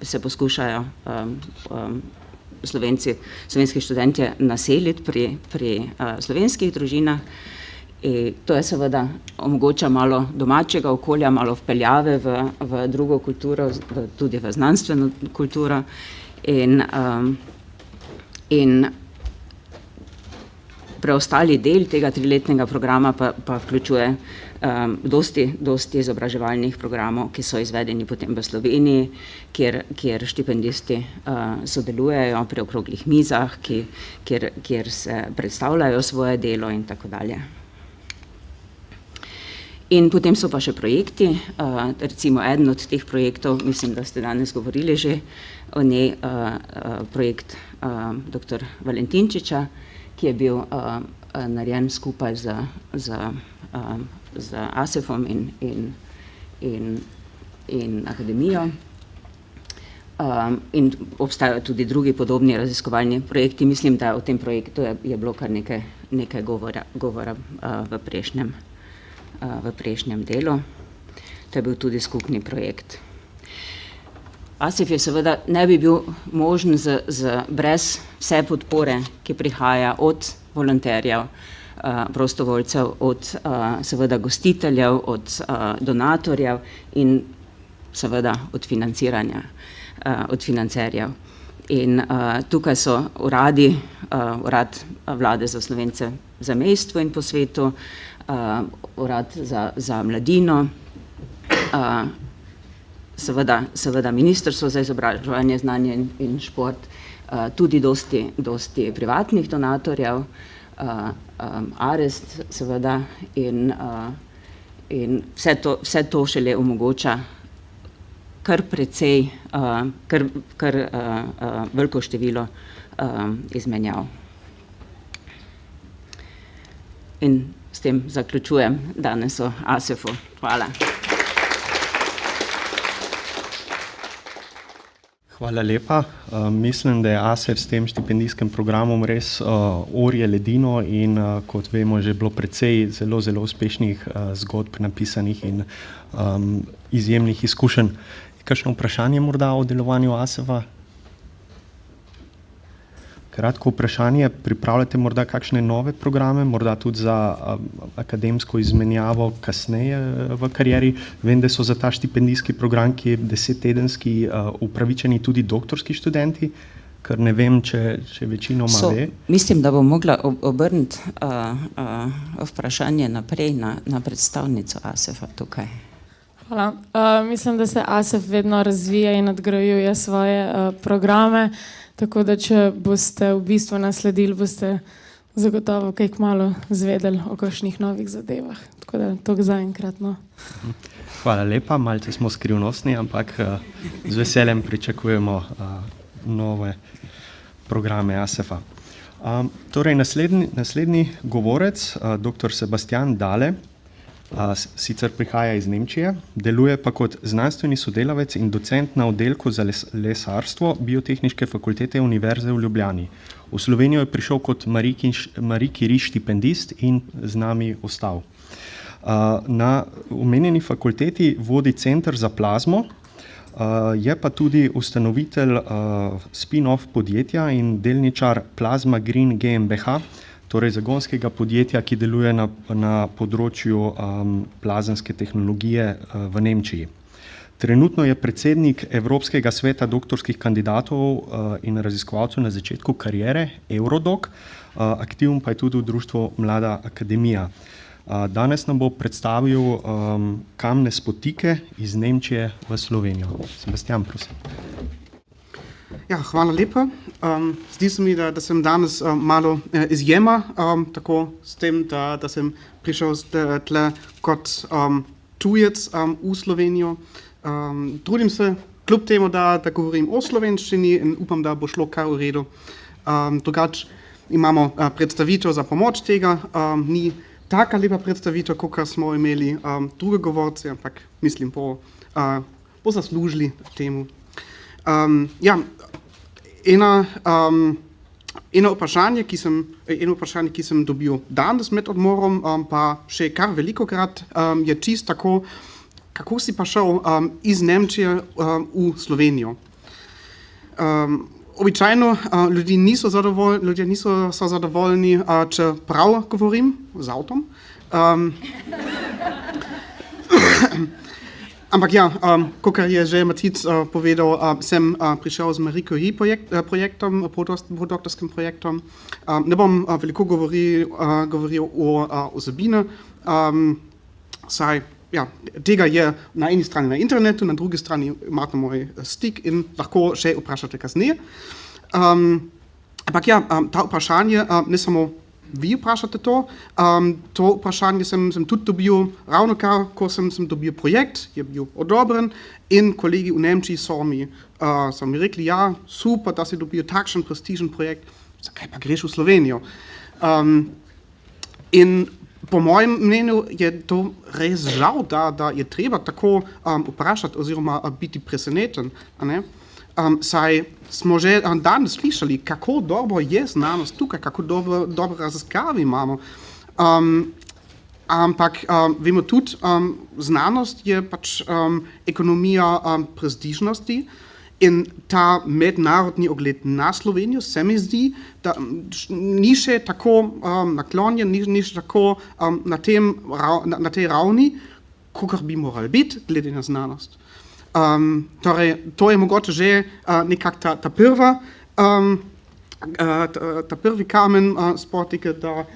se poskušajo slovenski študentje naseliti pri slovenskih družinah. To je seveda omogoča malo domačega okolja, malo vpeljave v drugo kulturo, tudi v znanstveno kulturo. In preostali del tega 3-letnega programa pa vključuje dosti izobraževalnih programov, ki so izvedeni potem v Sloveniji, kjer štipendisti sodelujejo pri okroglih mizah, kjer se predstavljajo svoje delo in tako dalje. In potem so pa še projekti, recimo eden od teh projektov, mislim, da ste danes govorili že o njej, projekt dr. Valentinčiča, ki je bil narejen skupaj z ASEF-om in akademijo. In obstajajo tudi drugi podobni raziskovalni projekti. Mislim, da o tem projektu je bilo kar nekaj govora v prejšnjem delu. To je bil tudi skupni projekt. ASEF je seveda ne bi bil možen brez vse podpore, ki prihaja od volonterjev, prostovoljcev, od seveda gostiteljev, od donatorjev in seveda od financiranja, od financerjev. In tukaj so uradi, Urad Vlade za Slovence v zamejstvu in po svetu, Urad za mladino, seveda Ministrstvo za izobraževanje, znanje in šport, tudi dosti privatnih donatorjev, Arest seveda in vse to šele omogoča kar precej, kar veliko število izmenjav. In s tem zaključujem danes o ASEF-u. Hvala. Hvala lepa. Mislim, da je ASEF s tem štipendijskim programom res orje ledino in kot vemo, že bilo precej zelo uspešnih zgodb napisanih in izjemnih izkušenj. Kakšno vprašanje morda o delovanju ASEF-a? Kratko vprašanje, pripravljate morda kakšne nove programe, morda tudi za akademsko izmenjavo kasneje v karieri? Vem, da so za ta štipendijski program, ki je 10-tedenski, upravičeni tudi doktorski študenti, ker ne vem, če večinoma ve. Mislim, da bom mogla obrniti vprašanje naprej na predstavnico ASEF-a tukaj. Hvala. Mislim, da se ASEF vedno razvija in nadgrajuje svoje programe, tako da če boste v bistvu nasledili, boste zagotovo kaj kmalu zvedeli o kakšnih novih zadevah. Tako da toliko zaenkrat. Hvala lepa, malce smo skrivnostni, ampak z veseljem pričakujemo nove programe ASEF-a. Torej, naslednji govorec, dr. Sebastian Dale, sicer prihaja iz Nemčije, deluje pa kot znanstveni sodelavec in docent na oddelku za lesarstvo Biotehniške fakultete Univerze v Ljubljani. V Slovenijo je prišel kot Marie Curie štipendist in z nami ostal. Na omenjeni fakulteti vodi center za plazmo, je pa tudi ustanovitelj spin-off podjetja in delničar Plasma Green GmbH, torej zagonskega podjetja, ki deluje na področju plazemske tehnologije v Nemčiji. Trenutno je predsednik Evropskega sveta doktorskih kandidatov in raziskovalcev na začetku kariere, Eurodoc, aktiven pa je tudi v društvu Mlada akademija. Danes nam bo predstavil kamne spotike iz Nemčije v Slovenijo. Sebastian, prosim. Ja, hvala lepa. Zdi se mi, da sem danes malo izjema, tako s tem, da sem prišel tle kot tujec v Slovenijo. Trudim se, kljub temu, da govorim o slovenščini in upam, da bo šlo kar v redu. Drugače imamo predstavitev za pomoč tega, ni taka lepa predstavitev, kot smo imeli druge govorce, ampak mislim, bo zaslužili temu. Eno vprašanje, ki sem dobil danes med odmorom, pa še kar velikokrat, je čisto tako, kako si pa šel iz Nemčije v Slovenijo. Običajno ljudje niso zadovoljni, če prav govorim z avtom. Ampak ja, kot je že Matic povedal, sem prišel z Marie Curie projektom, podoktorskim projektom. Ne bom veliko govoril o osebine, saj ja, tega je na eni strani na internetu, na drugi strani imate moj stik in lahko še vprašate kasneje. Ampak ja, ta vprašanje, ne samo vi vprašate to vprašanje sem tudi dobil ravno kar, ko sem dobil projekt, je bil odobren in kolegi v Nemčiji so mi rekli, ja, super, da si dobil takšen prestižen projekt, zakaj pa greš v Slovenijo? In po mojem mnenju je to res žal, da je treba tako vprašati oziroma biti presenečen. Saj smo že danes slišali, kako dobro je znanost tukaj, kako dobro raziskave imamo. Ampak vemo tudi, znanost je pač ekonomija prestižnosti in ta mednarodni ogled na Slovenijo se mi zdi, da ni še tako naklonjen, ni še tako na tej ravni, kakor bi morali biti glede na znanost. Torej, to je mogoče že nekako ta prvi kamen spotike, da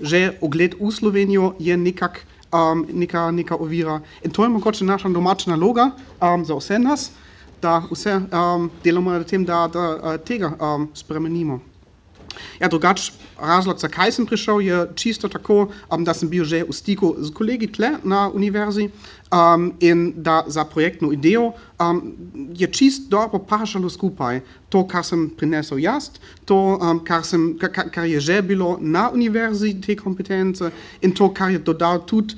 že ogled v Slovenijo je neka ovira. In to je mogoče naša domača naloga za vse nas, da vse delamo na tem, da tega spremenimo. Ja, drugač, razlog, zakaj sem prišel, je čisto tako, da sem bil že v stiku z kolegi tle na univerzi in da za projektno idejo je čisto dobro pašalo skupaj to, kar sem prinesel jaz, to, kar je že bilo na univerzi, te kompetence in to, kar je dodal tudi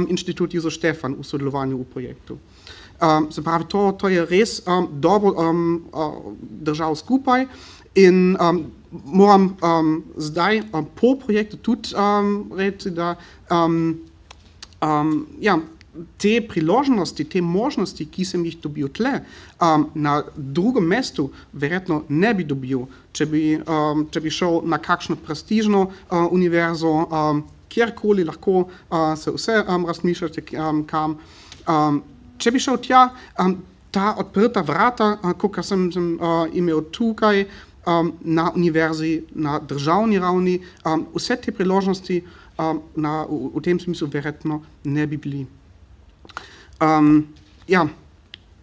Inštitut Jožef Stefan v sodelovanju v projektu. Se pravi, to je res dobro držal skupaj in moram zdaj po projektu tudi reči, da te priložnosti, te možnosti, ki sem jih dobil tle, na drugem mestu verjetno ne bi dobil, če bi šel na kakšno prestižno univerzo, kjerkoli lahko se vse razmišljate, kam. Če bi šel tja, ta odprta vrata, kot sem imel tukaj, na univerzi, na državni ravni, vse te priložnosti v tem smislu verjetno ne bi bili.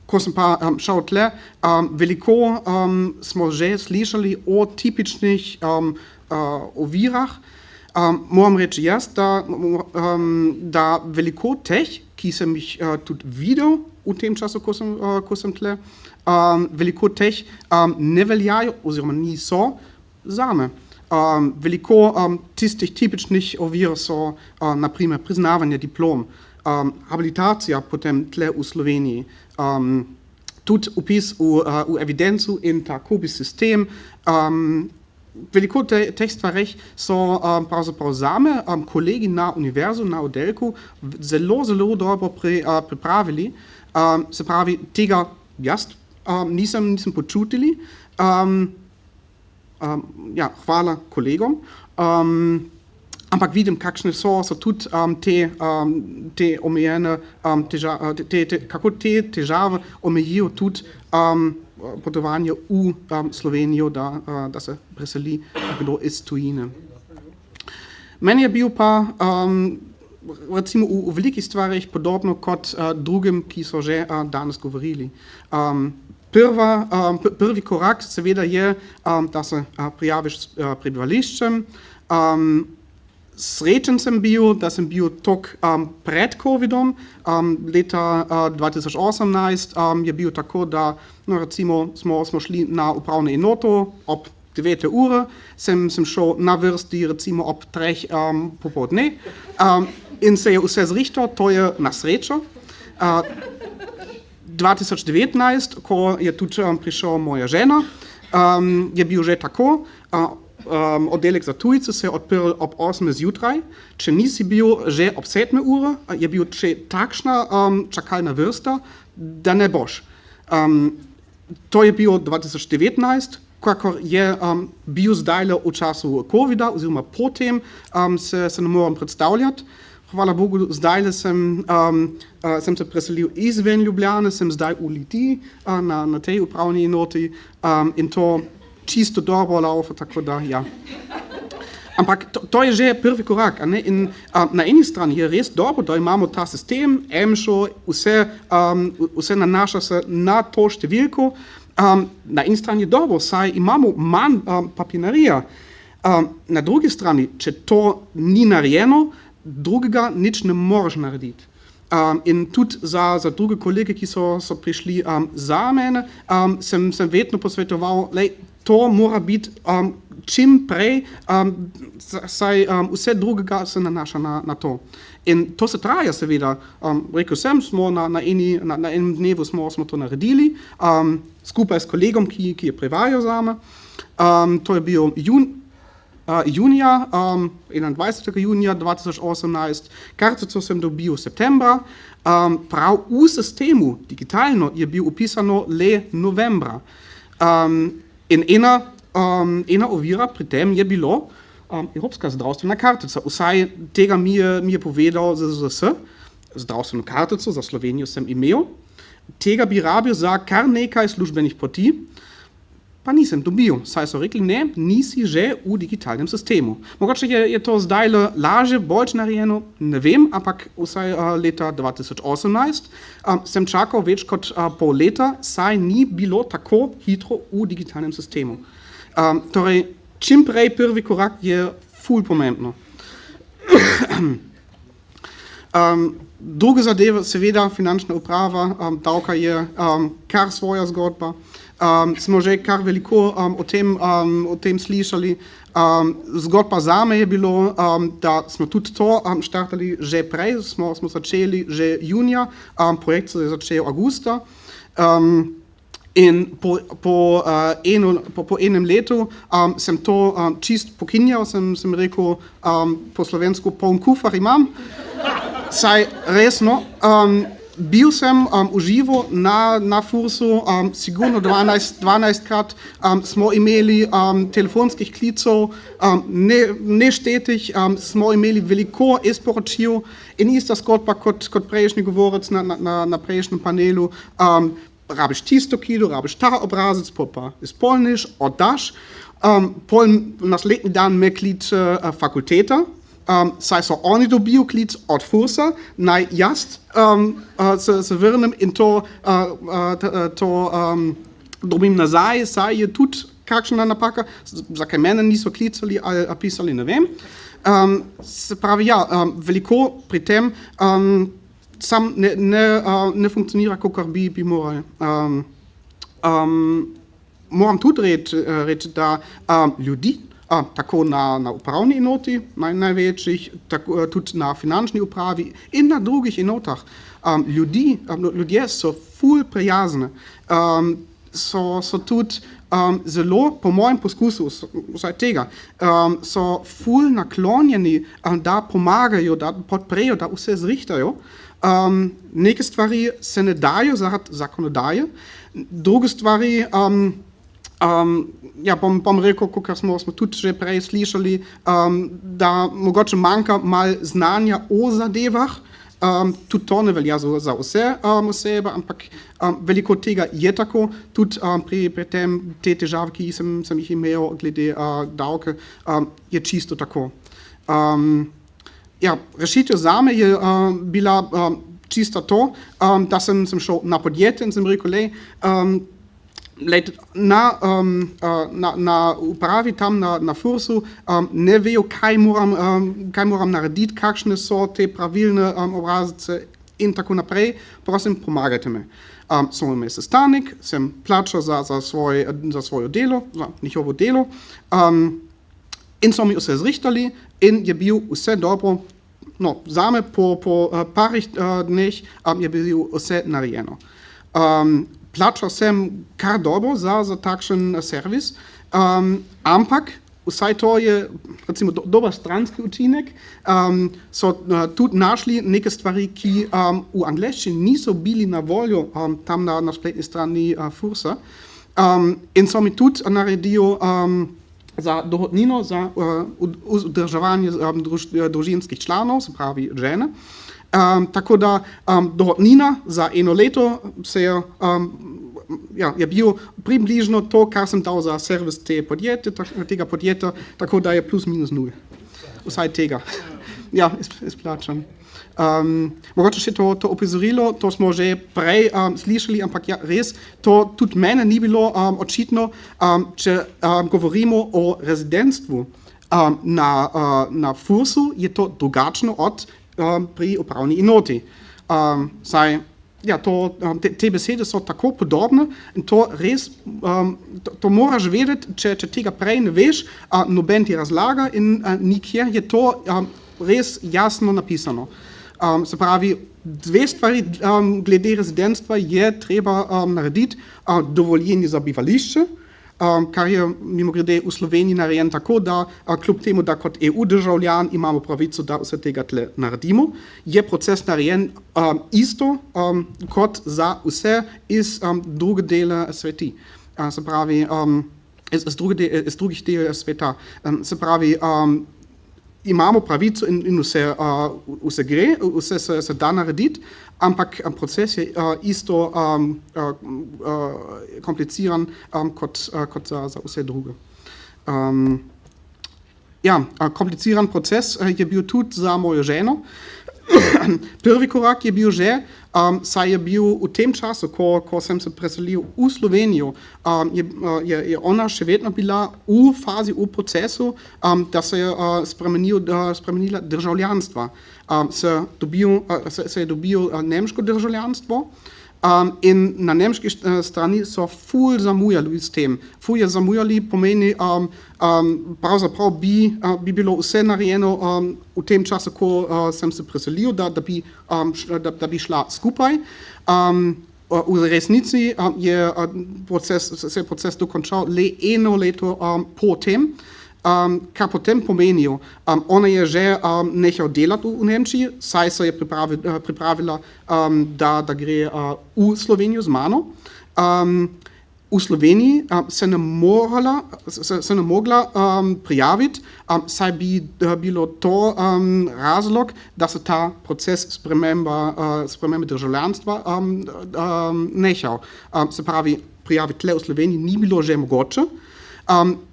Ko sem pa šel tle, veliko smo že slišali o tipičnih ovirah. Moram reči jaz, da veliko teh, ki sem jih tudi videl v tem času, ko sem tle, veliko teh ne veljajo oziroma niso zame. Veliko tistih tipičnih ovir so naprimer priznavanje diplom, habilitacija potem tle v Sloveniji, tudi upis v evidencu in ta KOBIS sistem. Veliko teh stvareh so pravzaprav zame kolegi na univerzu, na oddelku zelo dobro pripravili. Se pravi, tega jaz nisem počutili. Hvala kolegom. Ampak vidim, kakšne so tudi te omejene kako te težave omejijo tudi potovanje v Slovenijo, da se preseli kdo iz tujine. Meni je bil pa recimo v velikih stvarih podobno kot drugim, ki so že danes govorili. Prvi korak seveda je, da se prijaviš s prebivališčem. Srečen sem bil, da sem bil tok pred covidom. Leta 2018 je bil tako, da recimo smo šli na upravno enoto ob 9. ure, sem šel na vrsti recimo ob 3. popoldne in se je vse zrihtalo, to je na srečo. 2019, ko je tudi prišla moja žena, je bil že tako, oddelek za tujce se je odprl ob 8. zjutraj, če nisi bil že ob 7. ure, je bil še takšna čakalna vrsta, da ne boš. To je bilo 2019, kakor je bil zdaj v času covida, oziroma potem se ne moram predstavljati. Hvala Bogu, zdaj sem se preselil izven Ljubljane, sem zdaj v Litiji na tej upravni enoti in to čisto dobro laufa, tako da ja. Ampak to je že prvi korak. In na eni strani je res dobro, da imamo ta sistem, EMŠO, vse nanaša se na to številko. Na eni strani je dobro, saj imamo manj papinarija. Na drugi strani, če to ni narejeno, drugega nič ne moreš narediti. In tudi za druge kolege, ki so prišli za mene, sem vedno posvetoval, to mora biti čim prej, saj vse drugega se nanaša na to. In to se traja seveda, rekel sem, smo na enem dnevu smo to naredili, skupaj s kolegom, ki je prevajal zame. To je bil junija, 21. junija 2018, kartico sem dobil septembra, prav v sistemu digitalno je bil upisano le novembra. In ena ovira pri tem je bilo Evropska zdravstvena kartica. Vsaj tega mi je povedal ZZZS, zdravstveno kartico za Slovenijo sem imel, tega bi rabil za kar nekaj službenih poti, pa nisem dobil. Saj so rekli, ne, nisi že v digitalnem sistemu. Mogoče je to zdaj lažje, bolj narejeno, ne vem, ampak vsaj leta 2018 sem čakal več kot pol leta, saj ni bilo tako hitro v digitalnem sistemu. Torej, čim prej prvi korak je ful pomembno. Druga zadeva, seveda, finančna uprava, davka je kar svoja zgodba. Smo že kar veliko o tem slišali. Zgodba zame je bilo, da smo tudi to štartali že prej, smo začeli že junija, projekt se je začel avgusta. In po enem letu sem to čist pokinjal, sem rekel, po slovensko poln kufar imam. Saj resno, bil sem uživo na Fursu, sigurno 12krat smo imeli telefonskih klicov, neštetih, smo imeli veliko sporočil in ista zgodba kot prejšnji govorec na prejšnjem panelu. Rabiš tisto kilo, rabiš ta obrazec, pa izpolniš, oddaš. Pol naslednji dan me kliče fakulteta, saj so oni dobil klic od Fursa, naj jaz se vrnem in to dobim nazaj, saj je tudi kakšna napaka, zakaj mene niso klicali ali pisali, ne vem. Se pravi, ja, veliko pri tem sam ne funkcionira, kakor bi morali. Moram tudi reči, da ljudi, tako na upravni enoti, največjih, tudi na finančni upravi in na drugih enotah, ljudje so ful prijazni, so tudi zelo, po mojem poskusu, vsaj tega, so ful naklonjeni, da pomagajo, da podprejo, da vse zrihtajo. Neke stvari se ne dajo zaradi zakonodaje, druge stvari, ja, bom rekel, kot smo tudi že prej slišali, da mogoče manjka malo znanja o zadevah, tudi to ne velja za vse osebe, ampak veliko tega je tako, tudi pri tem te težave, ki sem jih imel glede davke, je čisto tako. Ja, rešitev zame je bila čisto to, da sem šel na podjetje in sem rekel, na upravi tam na Fursu ne vejo, kaj moram narediti, kakšne so te pravilne obrazce in tako naprej, prosim, pomagajte me. Smo imeli sestanek, sem plačal za svoje delo, za njihovo delo, in so mi vse zrihtali in je bil vse dobro. No, zame po parih dneh je bilo vse narejeno. Plačal sem kar dobro za takšen servis, ampak vsaj to je, recimo, dober stranski učinek, so tudi našli neke stvari, ki v angleščini niso bili na voljo tam na spletni strani Fursa, in so mi tudi naredili za dohodnino, za vzdrževanje družinskih članov, se pravi žene. Tako da dohodnina za eno leto je bil približno to, kar sem dal za servis tega podjetja, tako da je plus minus nul. Vsaj tega. Ja, izplačan. Mogoče še to opozorilo, to smo že prej slišali, ampak ja, res, to tudi mene ni bilo očitno, če govorimo o rezidentstvu na Fursu, je to drugačno od pri upravni enoti. Saj ja, te besede so tako podobne in to res, to moraš vedeti, če tega prej ne veš, noben ti razlaga in nikjer je to res jasno napisano. Se pravi, dve stvari glede rezidentstva je treba narediti, dovoljenje za bivališče, kar je mimogrede v Sloveniji narejen tako, da kljub temu, da kot EU državljan imamo pravico, da vse tega tle naredimo, je proces narejen isto kot za vse iz druge dele sveta. Se pravi, iz drugih delov sveta. Se pravi, imamo pravico in vse gre, vse se da narediti, ampak proces je isto kompliciran kot za vse druge. Kompliciran proces je bil tudi za mojo ženo. Prvi korak je bil že, saj je bil v tem času, ko sem se preselil v Slovenijo, je ona še vedno bila v fazi, v procesu, da se je spremenila državljanstva. Se je dobil nemško državljanstvo in na nemški strani so ful zamujali s tem. Ful je zamujali pomeni, pravzaprav bi bilo vse narejeno v tem času, ko sem se preselil, da bi šla skupaj. V resnici se je proces dokončal le 1 leto po tem, kar potem pomenijo, ona je že nehal delati v Nemčiji, saj se je pripravila, da gre v Slovenijo z mano. V Sloveniji se ne mogla prijaviti, saj bi bilo to razlog, da se ta proces spremembe državljanstva nehal. Se pravi, prijaviti tle v Sloveniji ni bilo že mogoče.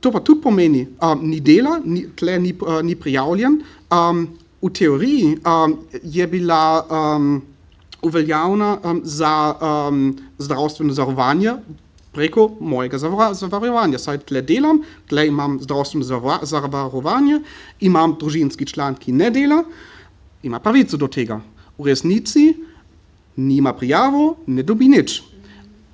To pa tudi pomeni, ni dela, tle ni prijavljen. V teoriji je bila uveljavljena za zdravstveno zavarovanje preko mojega zavarovanja. Saj tle delam, tle imam zdravstveno zavarovanje, imam družinski član, ki ne dela, ima pravico do tega. V resnici nima prijavo, ne dobi nič.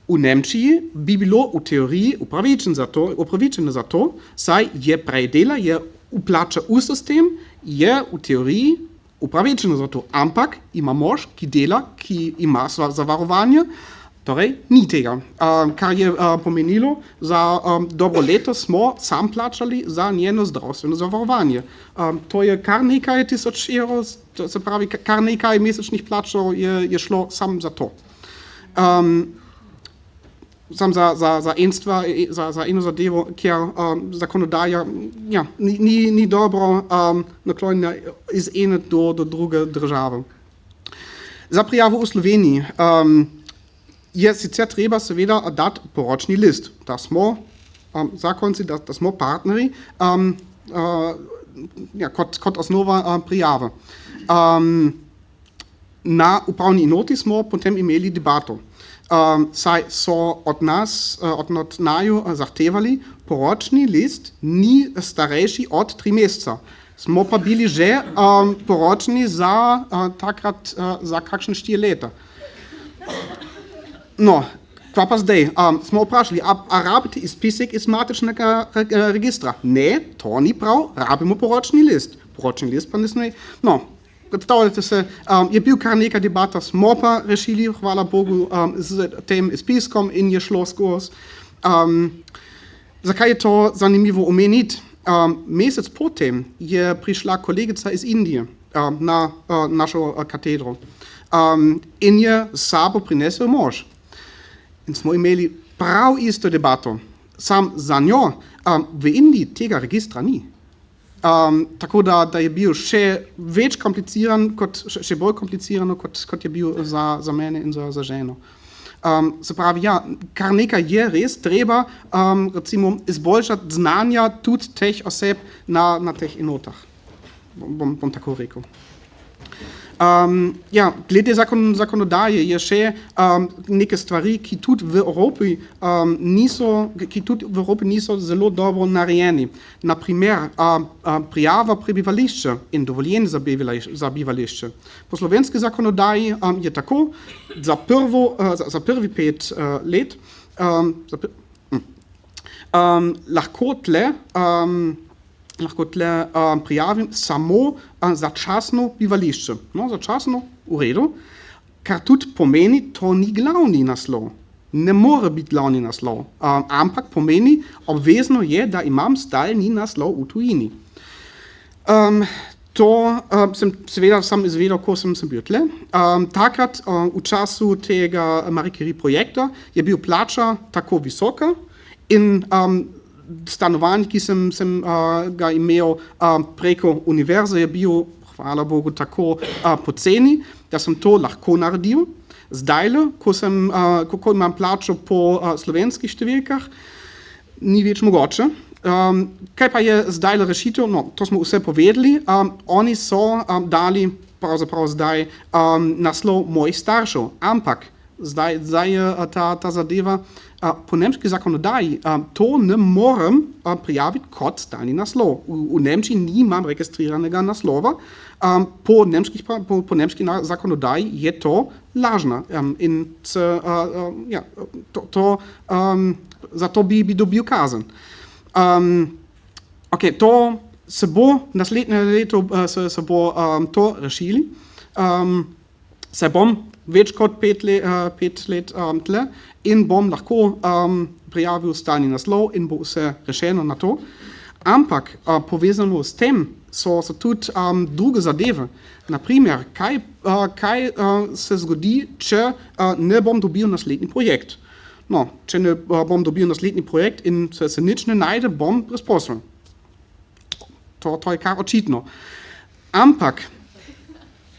V Nemčiji bi bilo v teoriji upravičeno za to, saj je prej dela, je vplača v sistem, je v teoriji upravičeno za to, ampak ima mož, ki dela, ki ima zavarovanje, torej ni tega. Kar je pomenilo, za dobro leto smo sam plačali za njeno zdravstveno zavarovanje. To je kar nekaj tisoč evrov, se pravi, kar nekaj mesečnih plačov je šlo sam za to. Sam za eno zadevo, kjer zakonodaja ni dobro naklonjena iz ene do druge države. Za prijavo v Sloveniji je sicer treba seveda dati poročni list, da smo zakonci, da smo partnerji, kot osnova prijave. Na upravni enoti smo potem imeli debato. Saj so od naju zahtevali, poročni list ni starejši od 3 meseca. Smo pa bili že poročni takrat za kakšne 4 leta. No, kva pa zdaj? Smo vprašali, a rabite izpisek iz matičnega registra? Ne, to ni prav, rabimo poročni list. Poročni list pa ne sme. No, predstavljate se, je bil kar nekaj debata, smo pa rešili, hvala Bogu, z tem izpiskom in je šlo skozi. Zakaj je to zanimivo omeniti? Mesec potem je prišla kolegica iz Indije na našo katedro in je s sabo prinesel mož. In smo imeli prav isto debato. Sam za njo v Indiji tega registra ni. Tako da je bil še več kompliciran, še bolj komplicirano, kot je bil za mene in za ženo. Se pravi, ja, kar nekaj je res treba recimo izboljšati znanja tudi teh oseb na teh enotah. Bom tako rekel. Ja, glede zakonodaje je še neke stvari, ki tudi v Evropi niso zelo dobro narejeni. Naprimer, prijava prebivališča in dovoljenje za bivališče. Po slovenski zakonodaji je tako, za prvi 5 let lahko tle prijavim samo začasno bivališče. No, začasno, v redu, kar tudi pomeni, to ni glavni naslov. Ne more biti glavni naslov, ampak pomeni, obvezno je, da imam stalni naslov v tujini. To sem seveda sam izvedel, ko sem bil tle. Takrat, v času tega Marie Curie projekta, je bil plača tako visoka in stanovanj, ki sem ga imel preko univerze, je bil, hvala Bogu, tako poceni, da sem to lahko naredil. Zdaj, ko imam plačo po slovenskih številkah, ni več mogoče. Kaj pa je zdaj rešitev? No, to smo vse povedali. Oni so dali pravzaprav zdaj naslov mojih staršev, ampak zdaj je ta zadeva, po nemški zakonodaji to ne morem prijaviti kot stalni naslov. V Nemčiji nimam registriranega naslova, po nemški zakonodaji je to lažna in zato bi dobil kazen. To se bo naslednje leto se bo to rešili. Se bom več kot 5 let tle in bom lahko prijavil stalni naslov in bo vse rešeno na to. Ampak povezano s tem so tudi druge zadeve. Naprimer, kaj se zgodi, če ne bom dobil naslednji projekt. No, če ne bom dobil naslednji projekt in se nič ne najde, bom brezposeln. To je kar očitno. Ampak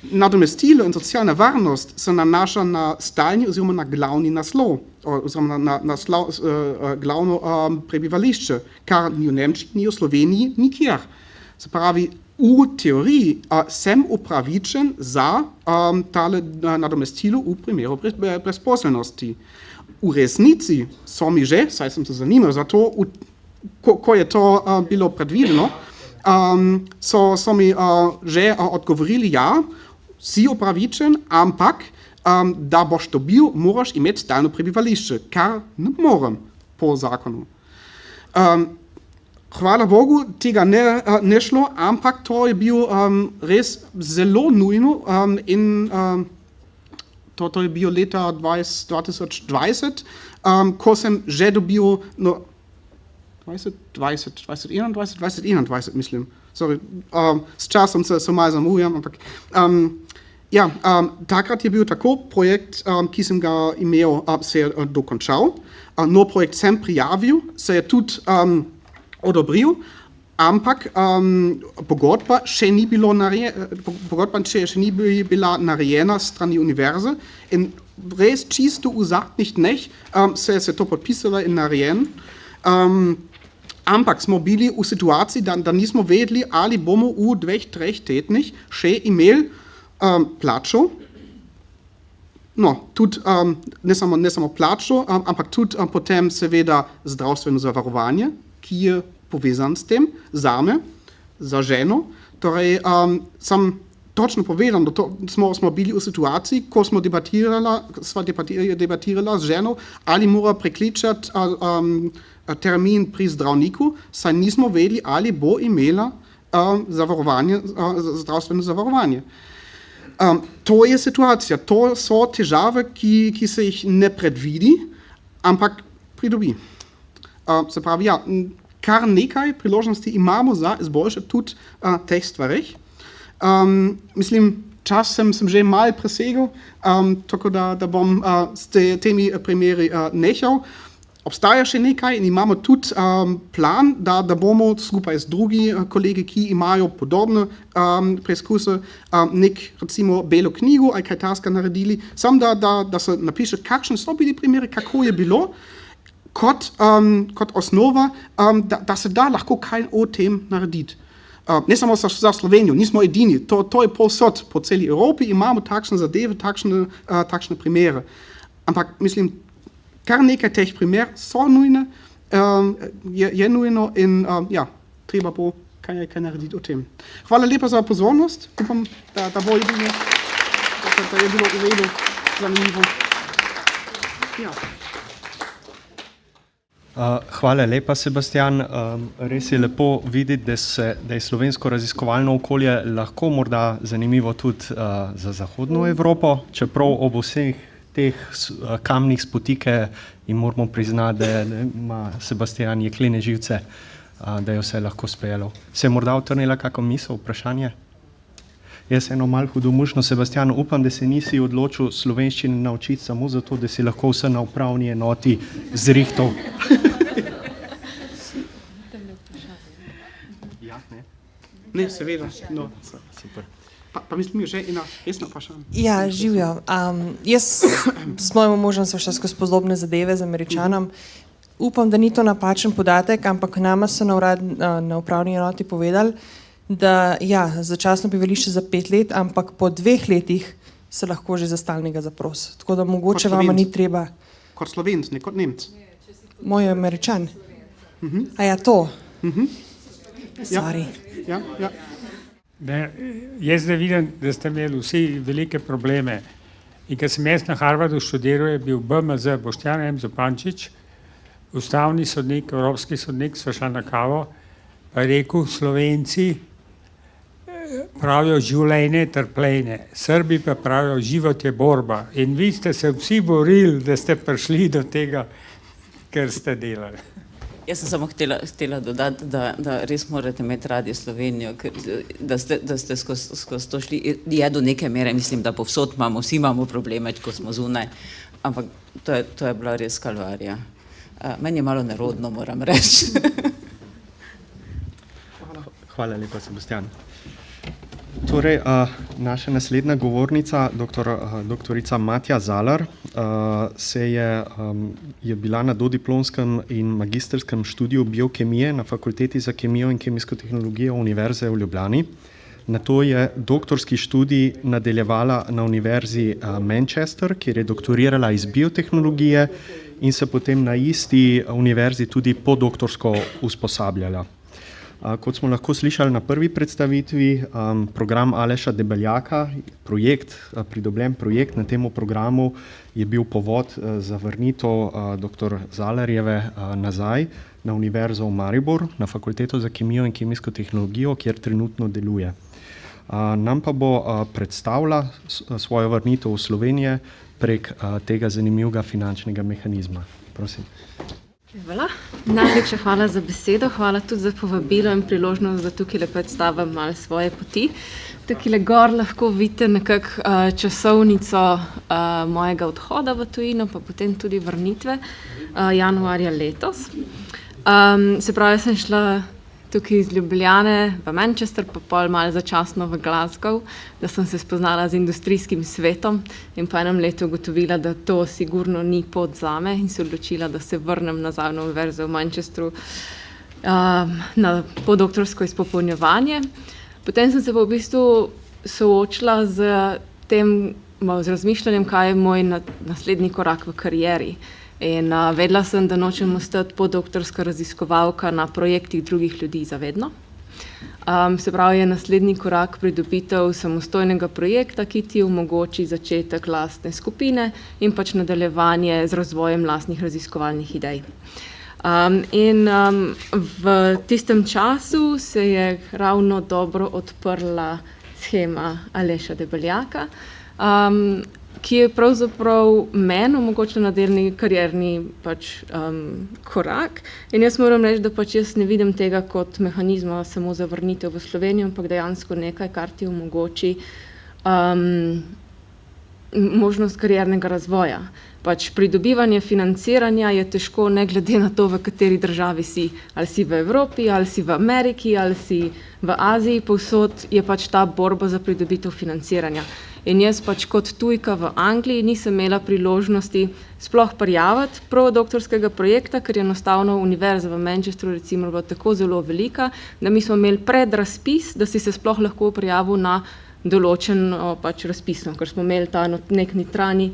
nadomestilo in socialna varnost se nanaša na stalni oziroma na glavni naslov, oziroma na glavno prebivališče, kar ni v Nemčiji, ni v Sloveniji, nikjer. Se pravi, v teoriji sem upravičen za tale nadomestilo v primeru brezposelnosti. V resnici so mi že, saj sem se zanimal za to, ko je to bilo predvideno, so mi že odgovorili, ja, si upravičen, ampak da boš dobil, moraš imeti stalno prebivališče, kar ne morem po zakonu. Hvala Bogu, tega ne šlo, ampak to je bil res zelo nujno in to je bilo leta 2020, ko sem že dobil 2021, mislim. Sorry, s časom se malo zamujam, ampak takrat je bil tako, projekt, ki sem ga imel, se je dokončal. No, projekt sem prijavil, se je tudi odobril, ampak pogodba še ni bila narejena strani univerze in res čisto v zadnjih dneh se je to podpisalo in narejen. Ampak smo bili v situaciji, da nismo vedeli, ali bomo v 2-3 tednih še imeli plačo. No, tudi ne samo plačo, ampak tudi potem seveda zdravstveno zavarovanje, ki je povezan s tem, zame, za ženo. Torej, sem točno povedal, da smo bili v situaciji, ko smo debatirala z ženo, ali mora prekličati termin pri zdravniku, saj nismo vedeli, ali bo imela zdravstveno zavarovanje. To je situacija, to so težave, ki se jih ne predvidi, ampak pridobi. Se pravi, ja, kar nekaj priložnosti imamo za izboljšati tudi teh stvarih. Mislim, čas sem že malo presegel, tako da bom s temi primeri nehal. Obstaja še nekaj in imamo tudi plan, da bomo skupaj z drugi kolegi, ki imajo podobne preizkuse, recimo belo knjigo ali kaj takega naredili, samo da se napiše, kakšni so bili primeri, kako je bilo, kot osnova, da se da lahko kaj o tem narediti. ne samo za Slovenijo, nismo edini, to je povsod, po celi Evropi imamo takšne zadeve, takšne primere. Ampak mislim, kar nekaj teh primer so nujne, je nujno in treba bo kaj narediti o tem. Hvala lepa za pozornost, upam, da bo edino, da je bilo v redu, zanimivo. Ja. Hvala lepa, Sebastian. Res je lepo videti, da je slovensko raziskovalno okolje lahko morda zanimivo tudi za zahodno Evropo, čeprav ob vseh teh kamnih spotike in moramo priznati, da ima Sebastian jeklene živce, da je vse lahko speljalo. Se je morda utrnila kakšno misel, vprašanje? Jaz eno malo hudomušno, Sebastian, upam, da se nisi odločil slovenščine naučiti samo zato, da si lahko vse na upravni enoti zrihtal. Ja, ne? Ne, seveda. No, super. Pa mislim, že ena resna vprašanja. Ja, živijo. Jaz s mojim možem sva šla skozi podobne zadeve z Američanom. Upam, da ni to napačen podatek, ampak nama so na upravni enoti povedali, da začasno bivališče za 5 let, ampak po 2 letih se lahko že za stalnega zaprosi. Tako da mogoče vama ni treba. Kot Slovenc, ne kot Nemc. Moj je Američan. A ja, to. Sorry. Ja. Ne, jaz zdaj vidim, da ste imeli vsi velike probleme. In ker sem jaz na Harvardu študiral, je bil BMZ Boštjan M. Zupančič, ustavni sodnik, evropski sodnik, sva šla na kavo, pa je rekel, Slovenci pravijo življenje trpljenje, Srbi pa pravijo život je borba. In vi ste se vsi borili, da ste prišli do tega, kar ste delali. Jaz sem samo htela dodati, da res morate imeti radi Slovenijo, da ste skozi to šli. Je do neke mere, mislim, da povsod vsi imamo probleme, ko smo zunaj, ampak to je bila res kalvarija. Meni je malo nerodno, moram reči. Hvala lepa, Sebastian. Torej, naša naslednja govornica, doktorica Matja Zalar, je bila na dodiplomskem in magistrskem študiju biokemije na Fakulteti za kemijo in kemijsko tehnologijo Univerze v Ljubljani. Nato je doktorski študij nadaljevala na Univerzi Manchester, kjer je doktorirala iz biotehnologije in se potem na isti univerzi tudi podoktorsko usposabljala. Kot smo lahko slišali na prvi predstavitvi, program Aleša Debeljaka, pridobljen projekt na temu programu je bil povod za vrnitev dr. Zalarjeve nazaj na Univerzo v Maribor, na Fakulteto za kemijo in kemijsko tehnologijo, kjer trenutno deluje. Nam pa bo predstavila svojo vrnitev v Slovenijo prek tega zanimivega finančnega mehanizma. Prosim. Hvala. Najlepša hvala za besedo, hvala tudi za povabilo in priložnost, da tukaj predstavim malo svoje poti. Tukaj gor lahko vidite nekako časovnico mojega odhoda v tujino, pa potem tudi vrnitve januarja letos. Se pravi, sem šla tukaj iz Ljubljane v Manchester, pa pol malo začasno v Glasgow, da sem se spoznala z industrijskim svetom in po enem letu ugotovila, da to sigurno ni pot zame in se odločila, da se vrnem nazaj na Univerzo v Manchesteru na podoktorsko izpopolnjevanje. Potem sem se pa v bistvu soočila z razmišljanjem, kaj je moj naslednji korak v karieri. In vedela sem, da nočem ostati podoktorska raziskovalka na projektih drugih ljudi zavedno. Se pravi, je naslednji korak pridobitev samostojnega projekta, ki ti omogoči začetek lastne skupine in pač nadaljevanje z razvojem lastnih raziskovalnih idej. V tistem času se je ravno dobro odprla shema Aleša Debeljaka, ki je pravzaprav meni omogočila nadaljnji karierni korak. In jaz moram reči, da pač jaz ne vidim tega kot mehanizma samo za vrnitev v Slovenijo, ampak dejansko nekaj, kar ti omogoči možnost kariernega razvoja. Pač pridobivanje financiranja je težko, ne glede na to, v kateri državi si. Ali si v Evropi, ali si v Ameriki, ali si v Aziji, povsod je pač ta borba za pridobitev financiranja. In jaz pač kot tujka v Angliji nisem imela priložnosti sploh prijaviti doktorskega projekta, ker je enostavno univerza v Manchesteru recimo bila tako zelo velika, da mi smo imeli predrazpis, da si se sploh lahko prijavil na določen pač razpisno, ker smo imeli ta nek notranji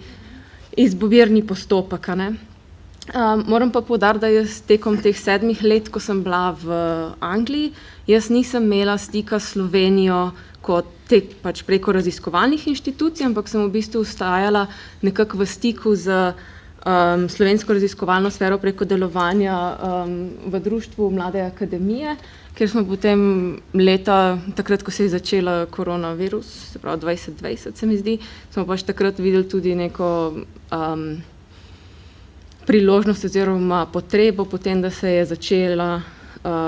izbirni postopek. Moram pa poudariti, da jaz tekom teh 7 let, ko sem bila v Angliji, jaz nisem imela stika s Slovenijo kot pač preko raziskovalnih inštitucij, ampak sem v bistvu ostajala nekako v stiku z slovensko raziskovalno sfero preko delovanja v društvu Mlade akademije, kjer smo potem leta, takrat, ko se je začela koronavirus, se pravi 2020 se mi zdi, smo pač takrat videli tudi neko priložnost oziroma potrebo potem, da se je začela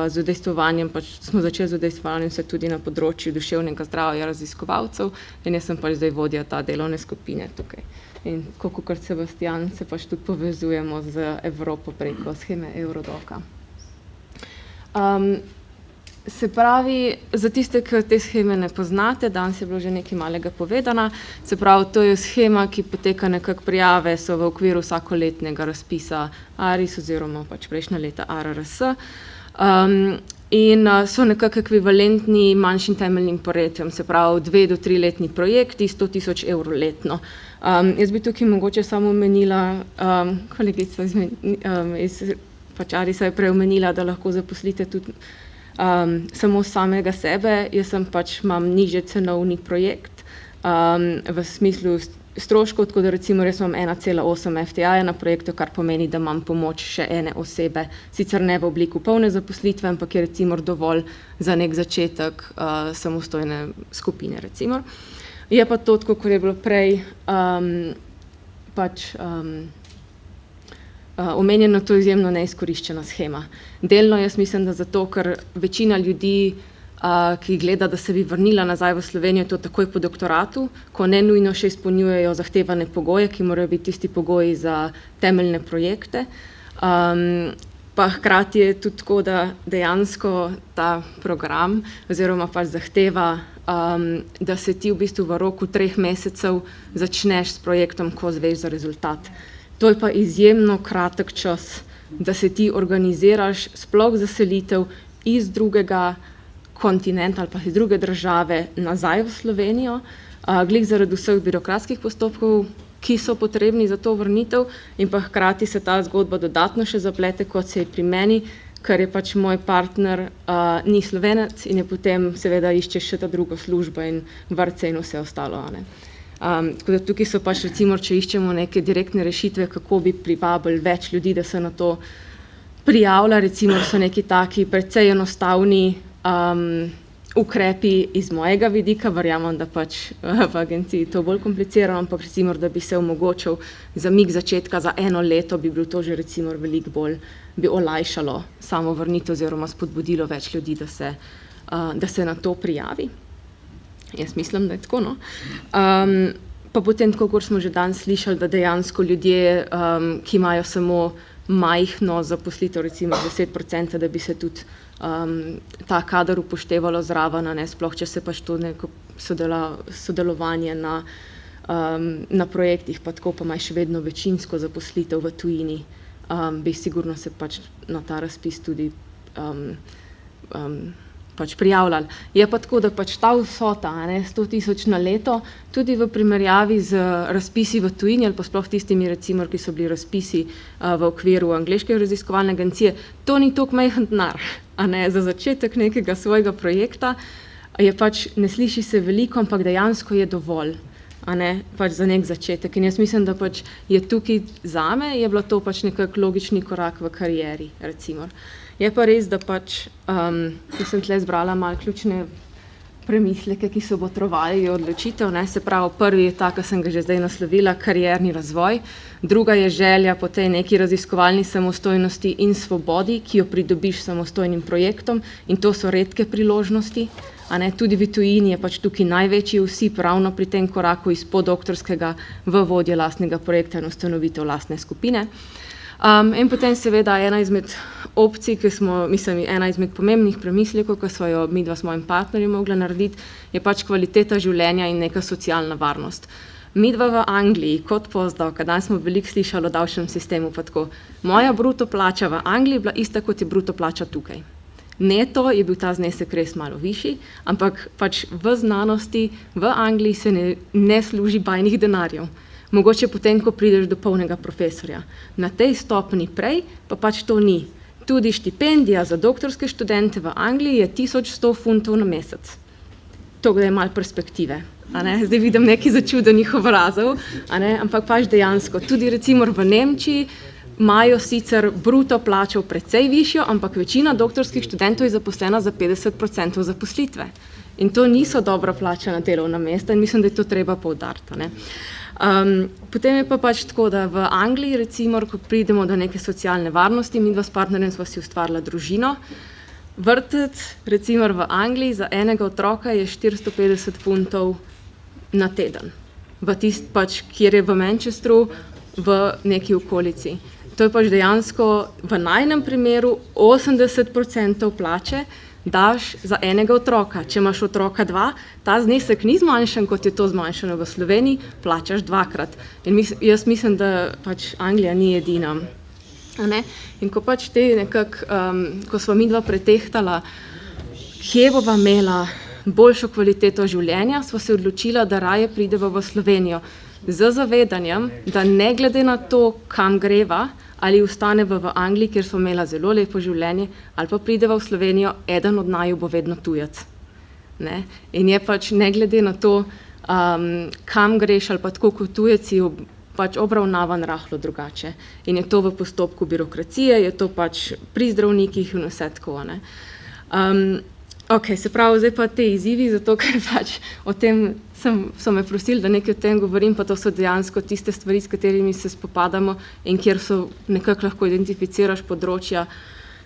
z udejstvovanjem, pač smo začeli z udejstvovanjem se tudi na področju duševnega zdravja raziskovalcev in jaz sem pač zdaj vodja ta delovne skupine tukaj. In kot Sebastian se pač tudi povezujemo z Evropo preko sheme Eurodoka. Se pravi, za tiste, ki te sheme ne poznate, danes je bilo že nekaj malega povedana, se pravi, to je shema, ki poteka nekako prijave, so v okviru vsakoletnega razpisa ARIS oziroma pač prejšnja leta ARRS. In so nekako ekvivalentni manjšim temeljnim projektom, se pravi 2 do 3 letni projekti, 100 000 evrov letno. Jaz bi tukaj mogoče samo omenila, kolegica iz pač ARIS-a je prej omenila, da lahko zaposlite tudi samo samega sebe. Jaz sem pač imam nižje cenovni projekt v smislu stroškov, tako da recimo res imam 1,8 FTE na projektu, kar pomeni, da imam pomoč še ene osebe, sicer ne v obliku polne zaposlitve, ampak je recimo dovolj za nek začetek samostojne skupine recimo. Je pa to, tako kot je bilo prej pač omenjeno, to izjemno neizkoriščena shema. Delno jaz mislim, da zato, ker večina ljudi, ki gleda, da se bi vrnila nazaj v Slovenijo, to takoj po doktoratu, ko ne nujno še izpolnjujejo zahtevane pogoje, ki morajo biti tisti pogoji za temeljne projekte. Pa hkrati je tudi tako, da dejansko ta program oziroma pač zahteva, da se ti v bistvu v roku 3 mesecev začneš s projektom, ko zveš za rezultat. To je pa izjemno kratek čas, da se ti organiziraš sploh za selitev iz drugega kontinenta ali pa iz druge države nazaj v Slovenijo, glih zaradi vseh birokratskih postopkov, ki so potrebni za to vrnitev, in pa hkrati se ta zgodba dodatno še zaplete, kot se je pri meni, ker je pač moj partner ni Slovenec in je potem seveda išče še ta drugo službo in vrtce in vse ostalo. Tako da tukaj so pač recimo, če iščemo neke direktne rešitve, kako bi privabili več ljudi, da se na to prijavlja, recimo so neki taki precej enostavni ukrepi iz mojega vidika, verjamem, da pač v agenciji to bolj komplicirano, ampak recimo, da bi se omogočil zamik začetka za 1 leto, bi bilo to že recimo veliko bolj, bi olajšalo samo vrnitev oziroma spodbudilo več ljudi, da se na to prijavi. Jaz mislim, da je tako, no. Pa potem, tako kot smo že danes slišali, da dejansko ljudje, ki imajo samo majhno zaposlitev, recimo 10%, da bi se tudi ta kader upoštevalo zraven, sploh če se pač to neko sodelovanje na projektih, pa tako pa imajo še vedno večinsko zaposlitev v tujini, bi sigurno se pač na ta razpis tudi pač prijavljali. Je pa tako, da pač ta vsota, 100 000 na leto, tudi v primerjavi z razpisi v tujini ali pa sploh tistimi, recimo, ki so bili razpisi v okviru angleške raziskovalne agencije, to ni toliko majhen denar, za začetek nekega svojega projekta je pač, ne sliši se veliko, ampak dejansko je dovolj, pač za nek začetek. In jaz mislim, da pač je tukaj zame, je bilo to pač nekak logični korak v karieri, recimo. Je pa res, da pač, sem tle zbrala malo ključne premisleke, ki so botrovali odločitev, se pravi, prvi je ta, ki sem ga že zdaj naslovila, karierni razvoj, druga je želja po tej neki raziskovalni samostojnosti in svobodi, ki jo pridobiš s samostojnim projektom, in to so redke priložnosti, Tudi v tujini je pač tukaj največji vsip ravno pri tem koraku iz podoktorskega v vodje lastnega projekta in ustanovitev lastne skupine. In potem seveda ena izmed opcij, ena izmed pomembnih premislekov, ki smo jo midva s mojim partnerjem mogla narediti, je pač kvaliteta življenja in neka socialna varnost. Midva v Angliji, kot postdoc, danes smo veliko slišali o davčnem sistemu, pa tako, moja bruto plača v Angliji je bila ista, kot je bruto plača tukaj. Neto je bil ta znesek res malo višji, ampak pač v znanosti v Angliji se ne služi bajnih denarjev. Mogoče potem, ko prideš do polnega profesorja. Na tej stopni prej pa pač to ni. Tudi štipendija za doktorske študente v Angliji je 1100 funtov na mesec. To je malo perspektive. Zdaj vidim nekaj začudenih obrazov, ampak pač dejansko. Tudi recimo v Nemčiji imajo sicer bruto plačo precej višjo, ampak večina doktorskih študentov je zaposlena za 50% zaposlitve. In to niso dobro plačana delovna mesta in mislim, da je to treba poudariti. Potem je pa pač tako, da v Angliji recimo, ko pridemo do neke socialne varnosti, midva s partnerjem sva si ustvarila družino. Vrtec recimo v Angliji za enega otroka je 450 funtov na teden. Pač, kjer je v Manchesteru v neki okolici. To je pač dejansko v najnem primeru 80% plače daš za enega otroka. Če imaš otroka 2, ta znesek ni zmanjšan, kot je to zmanjšano v Sloveniji, plačaš 2-krat. In jaz mislim, da pač Anglija ni edina. In ko pač ko sva midva pretehtala, kje bova imela boljšo kvaliteto življenja, sva se odločila, da raje prideva v Slovenijo. Z zavedanjem, da ne glede na to, kam greva, ali ostaneva v Angliji, kjer smo imela zelo lepo življenje, ali pa prideva v Slovenijo, eden od naju bo vedno tujec. In je pač ne glede na to, kam greš, ali pa tako kot tujeci, pač obravnavan rahlo drugače. In je to v postopku birokracije, je to pač pri zdravnikih in vse tako. Se pravi, zdaj pa te izzivi, zato ker pač o tem so me prosili, da nekaj o tem govorim, pa to so dejansko tiste stvari, s katerimi se spopadamo in kjer so nekako lahko identificiraš področja,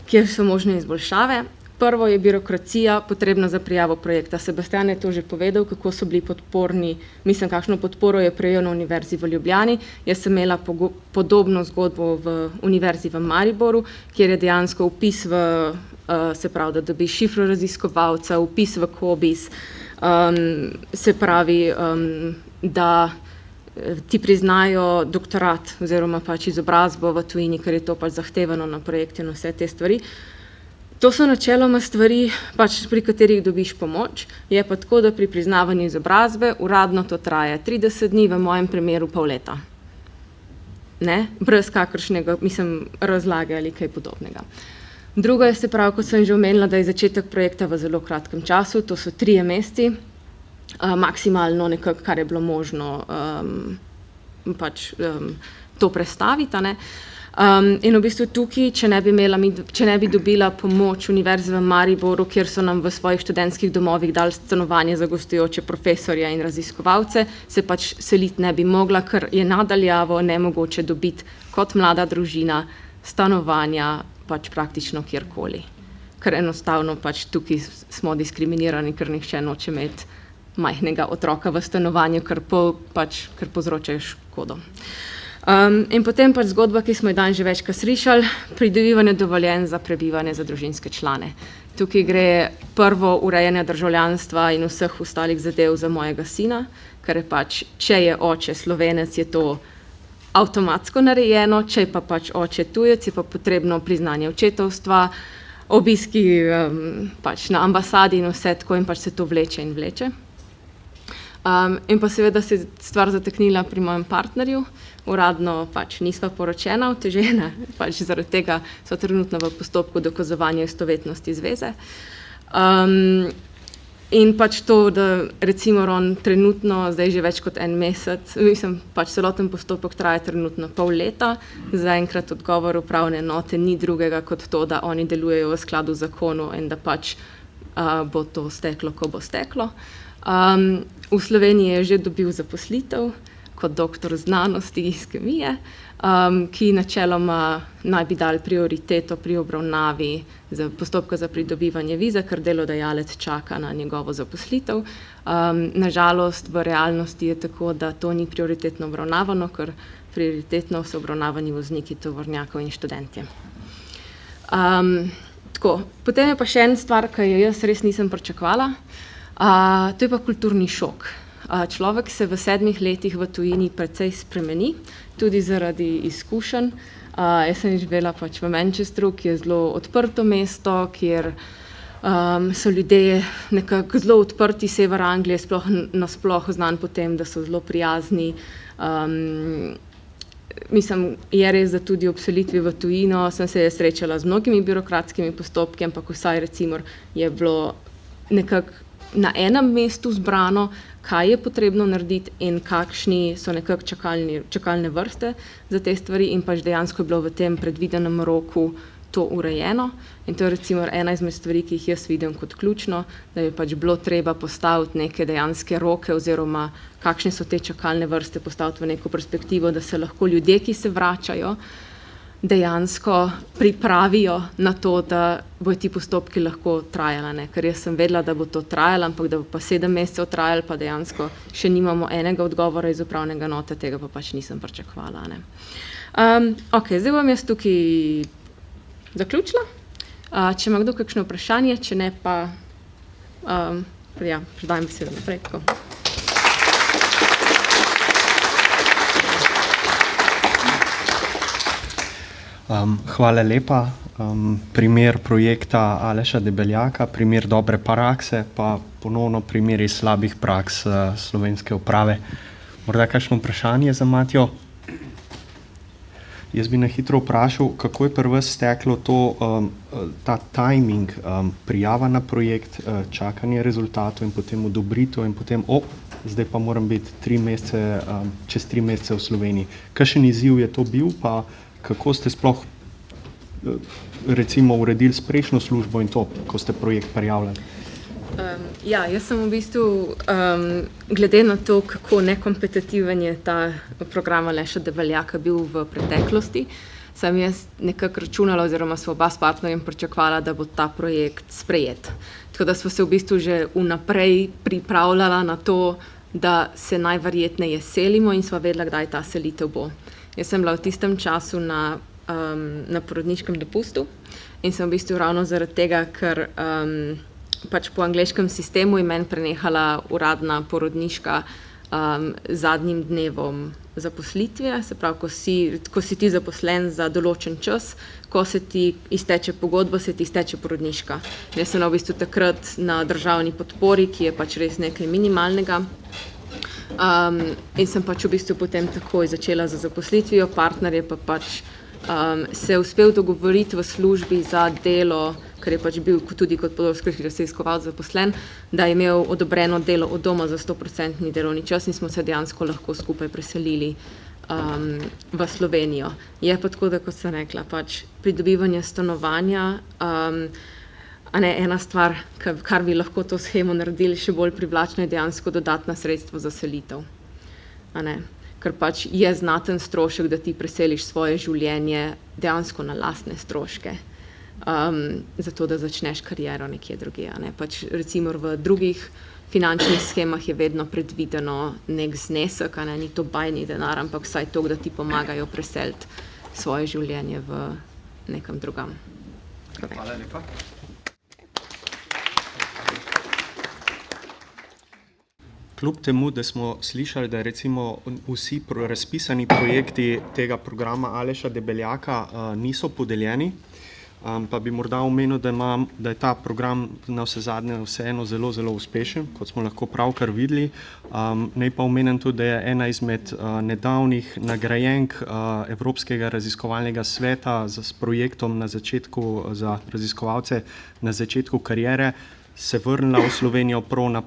kjer so možne izboljšave. Prvo je birokracija, potrebna za prijavo projekta. Sebastian je to že povedal, kako so bili podporni, kakšno podporo je prejel na Univerzi v Ljubljani. Jaz sem imela podobno zgodbo v Univerzi v Mariboru, kjer je dejansko vpis se pravi, da dobiš šifro raziskovalca, vpis v COBISS, se pravi, da ti priznajo doktorat oziroma pač izobrazbo v tujini, ker je to pač zahtevano na projektu in vse te stvari. To so načeloma stvari, pač pri katerih dobiš pomoč, je pa tako, da pri priznavanju izobrazbe uradno to traja 30 dni, v mojem primeru pol leta. Brez kakršnega, razlage ali kaj podobnega. Drugo je, se pravi, kot sem že omenila, da je začetek projekta v zelo kratkem času, to so 3 meseci, maksimalno nekako, kar je bilo možno pač to prestaviti. In v bistvu tukaj, če ne bi dobila pomoč Univerze v Mariboru, kjer so nam v svojih študentskih domovih dali stanovanje za gostujoče profesorje in raziskovalce, se pač seliti ne bi mogla, ker je nadaljavo nemogoče dobiti kot mlada družina stanovanja pač praktično kjerkoli. Ker enostavno pač tukaj smo diskriminirani, ker nihče noče imeti majhnega otroka v stanovanju, ker povzročajo škodo. In potem pač zgodba, ki smo jo danes že večkrat slišali, pridobivanje dovoljenj za prebivanje za družinske člane. Tukaj gre prvo urejanje državljanstva in vseh ostalih zadev za mojega sina, ker je pač, če je oče Slovenec, je to avtomatsko narejeno, če je pa pač oče tujec, je pa potrebno priznanje očetovstva, obiski pač na ambasadi in vse tako in pač se to vleče in vleče. In pa seveda se je stvar zataknila pri mojem partnerju, uradno pač nisva poročena, otežena, pač zaradi tega so trenutno v postopku dokazovanja istovetnosti zveze. In pač to, da recimo on trenutno, zdaj že več kot 1 mesec, pač celoten postopek traja trenutno pol leta, zaenkrat odgovor upravne enote ni drugega kot to, da oni delujejo v skladu z zakonom in da pač bo to steklo, ko bo steklo. V Sloveniji je že dobil zaposlitev, kot doktor znanosti iz kemije, ki načeloma naj bi dali prioriteto pri obravnavi za postopka za pridobivanje vize, ker delodajalec čaka na njegovo zaposlitev. Nažalost, v realnosti je tako, da to ni prioritetno obravnavano, ker prioritetno so obravnavani vozniki tovornjakov in študentje. Tako, potem je pa še ena stvar, ki jo jaz res nisem pričakovala, to je pa kulturni šok. Človek se v 7 letih v tujini precej spremeni, tudi zaradi izkušenj. Jaz sem živela pač v Manchesteru, ki je zelo odprto mesto, kjer so ljudje nekako zelo odprti, sever Anglije nasploh znan po tem, da so zelo prijazni. Mislim, je res, da tudi ob selitvi v tujino sem se srečala z mnogimi birokratskimi postopki, ampak vsaj recimo je bilo nekako na enem mestu zbrano, kaj je potrebno narediti in kakšni so nekako čakalne vrste za te stvari in pač dejansko je bilo v tem predvidenem roku to urejeno. In to je recimo ena izmed stvari, ki jih jaz vidim kot ključno, da je pač bilo treba postaviti neke dejanske roke oziroma kakšne so te čakalne vrste, postaviti v neko perspektivo, da se lahko ljudje, ki se vračajo, dejansko pripravijo na to, da bojo ti postopki lahko trajali. Ker jaz sem vedela, da bo to trajalo, ampak da bo pa 7 mesecev trajalo, pa dejansko še nimamo enega odgovora iz upravnega enote, tega pa pač nisem pričakovala. Ok, zdaj bom jaz tukaj zaključila. Če ima kdo kakšno vprašanje, če ne pa predajam besedo naprej. Tako. Hvala lepa. Primer projekta Aleša Debeljaka, primer dobre prakse, pa ponovno primeri slabih praks slovenske uprave. Morda kakšno vprašanje za Matjo? Jaz bi na hitro vprašal, kako je pri vas steklo ta timing, prijava na projekt, čakanje rezultatov in potem odobritev in potem, zdaj pa moram biti čez 3 mesece v Sloveniji. Kakšen izziv je to bil, pa kako ste sploh recimo uredili s prejšnjo službo in to, ko ste projekt prijavljali? Jaz sem v bistvu, glede na to, kako nekompetitiven je ta program Aleša Debeljaka bil v preteklosti, sem jaz nekako računala oziroma sva oba s partnerjem pričakovala, da bo ta projekt sprejet. Tako da sva se v bistvu že vnaprej pripravljala na to, da se najverjetneje selimo in sva vedela, kdaj ta selitev bo. Jaz sem bila v tistem času na porodniškem dopustu in sem v bistvu ravno zaradi tega, ker pač po angleškem sistemu je meni prenehala uradna porodniška zadnjim dnevom zaposlitve, se pravi, ko si ti zaposlen za določen čas, ko se ti izteče pogodba, se ti izteče porodniška. Jaz sem v bistvu takrat na državni podpori, ki je pač res nekaj minimalnega. In sem pač v bistvu potem takoj začela za zaposlitvijo, partner je pa pač se uspel dogovoriti v službi za delo, ker je pač bil tudi kot podolski raziskovalec zaposlen, da je imel odobreno delo od doma za 100% delovni čas in smo se dejansko lahko skupaj preselili v Slovenijo. Je pa tako, da kot sem rekla, pač pridobivanje stanovanja, ena stvar, kar bi lahko to shemo naredili še bolj privlačno, je dejansko dodatna sredstva za selitev. Ker pač je znaten strošek, da ti preseliš svoje življenje dejansko na lastne stroške, zato da začneš kariero nekje drugje. Pač recimo v drugih finančnih schemah je vedno predvideno nek znesek, ni to bajni denar, ampak vsaj to, da ti pomagajo preseliti svoje življenje v nekam drugam. Hvala lepa. Kljub temu, da smo slišali, da recimo vsi razpisani projekti tega programa Aleša Debeljaka niso podeljeni, pa bi morda omenil, da je ta program na vsezadnje vseeno zelo, zelo uspešen, kot smo lahko pravkar videli. Naj pa omenim tudi, da je ena izmed nedavnih nagrajenk Evropskega raziskovalnega sveta s projektom za raziskovalce na začetku kariere se vrnila v Slovenijo prav na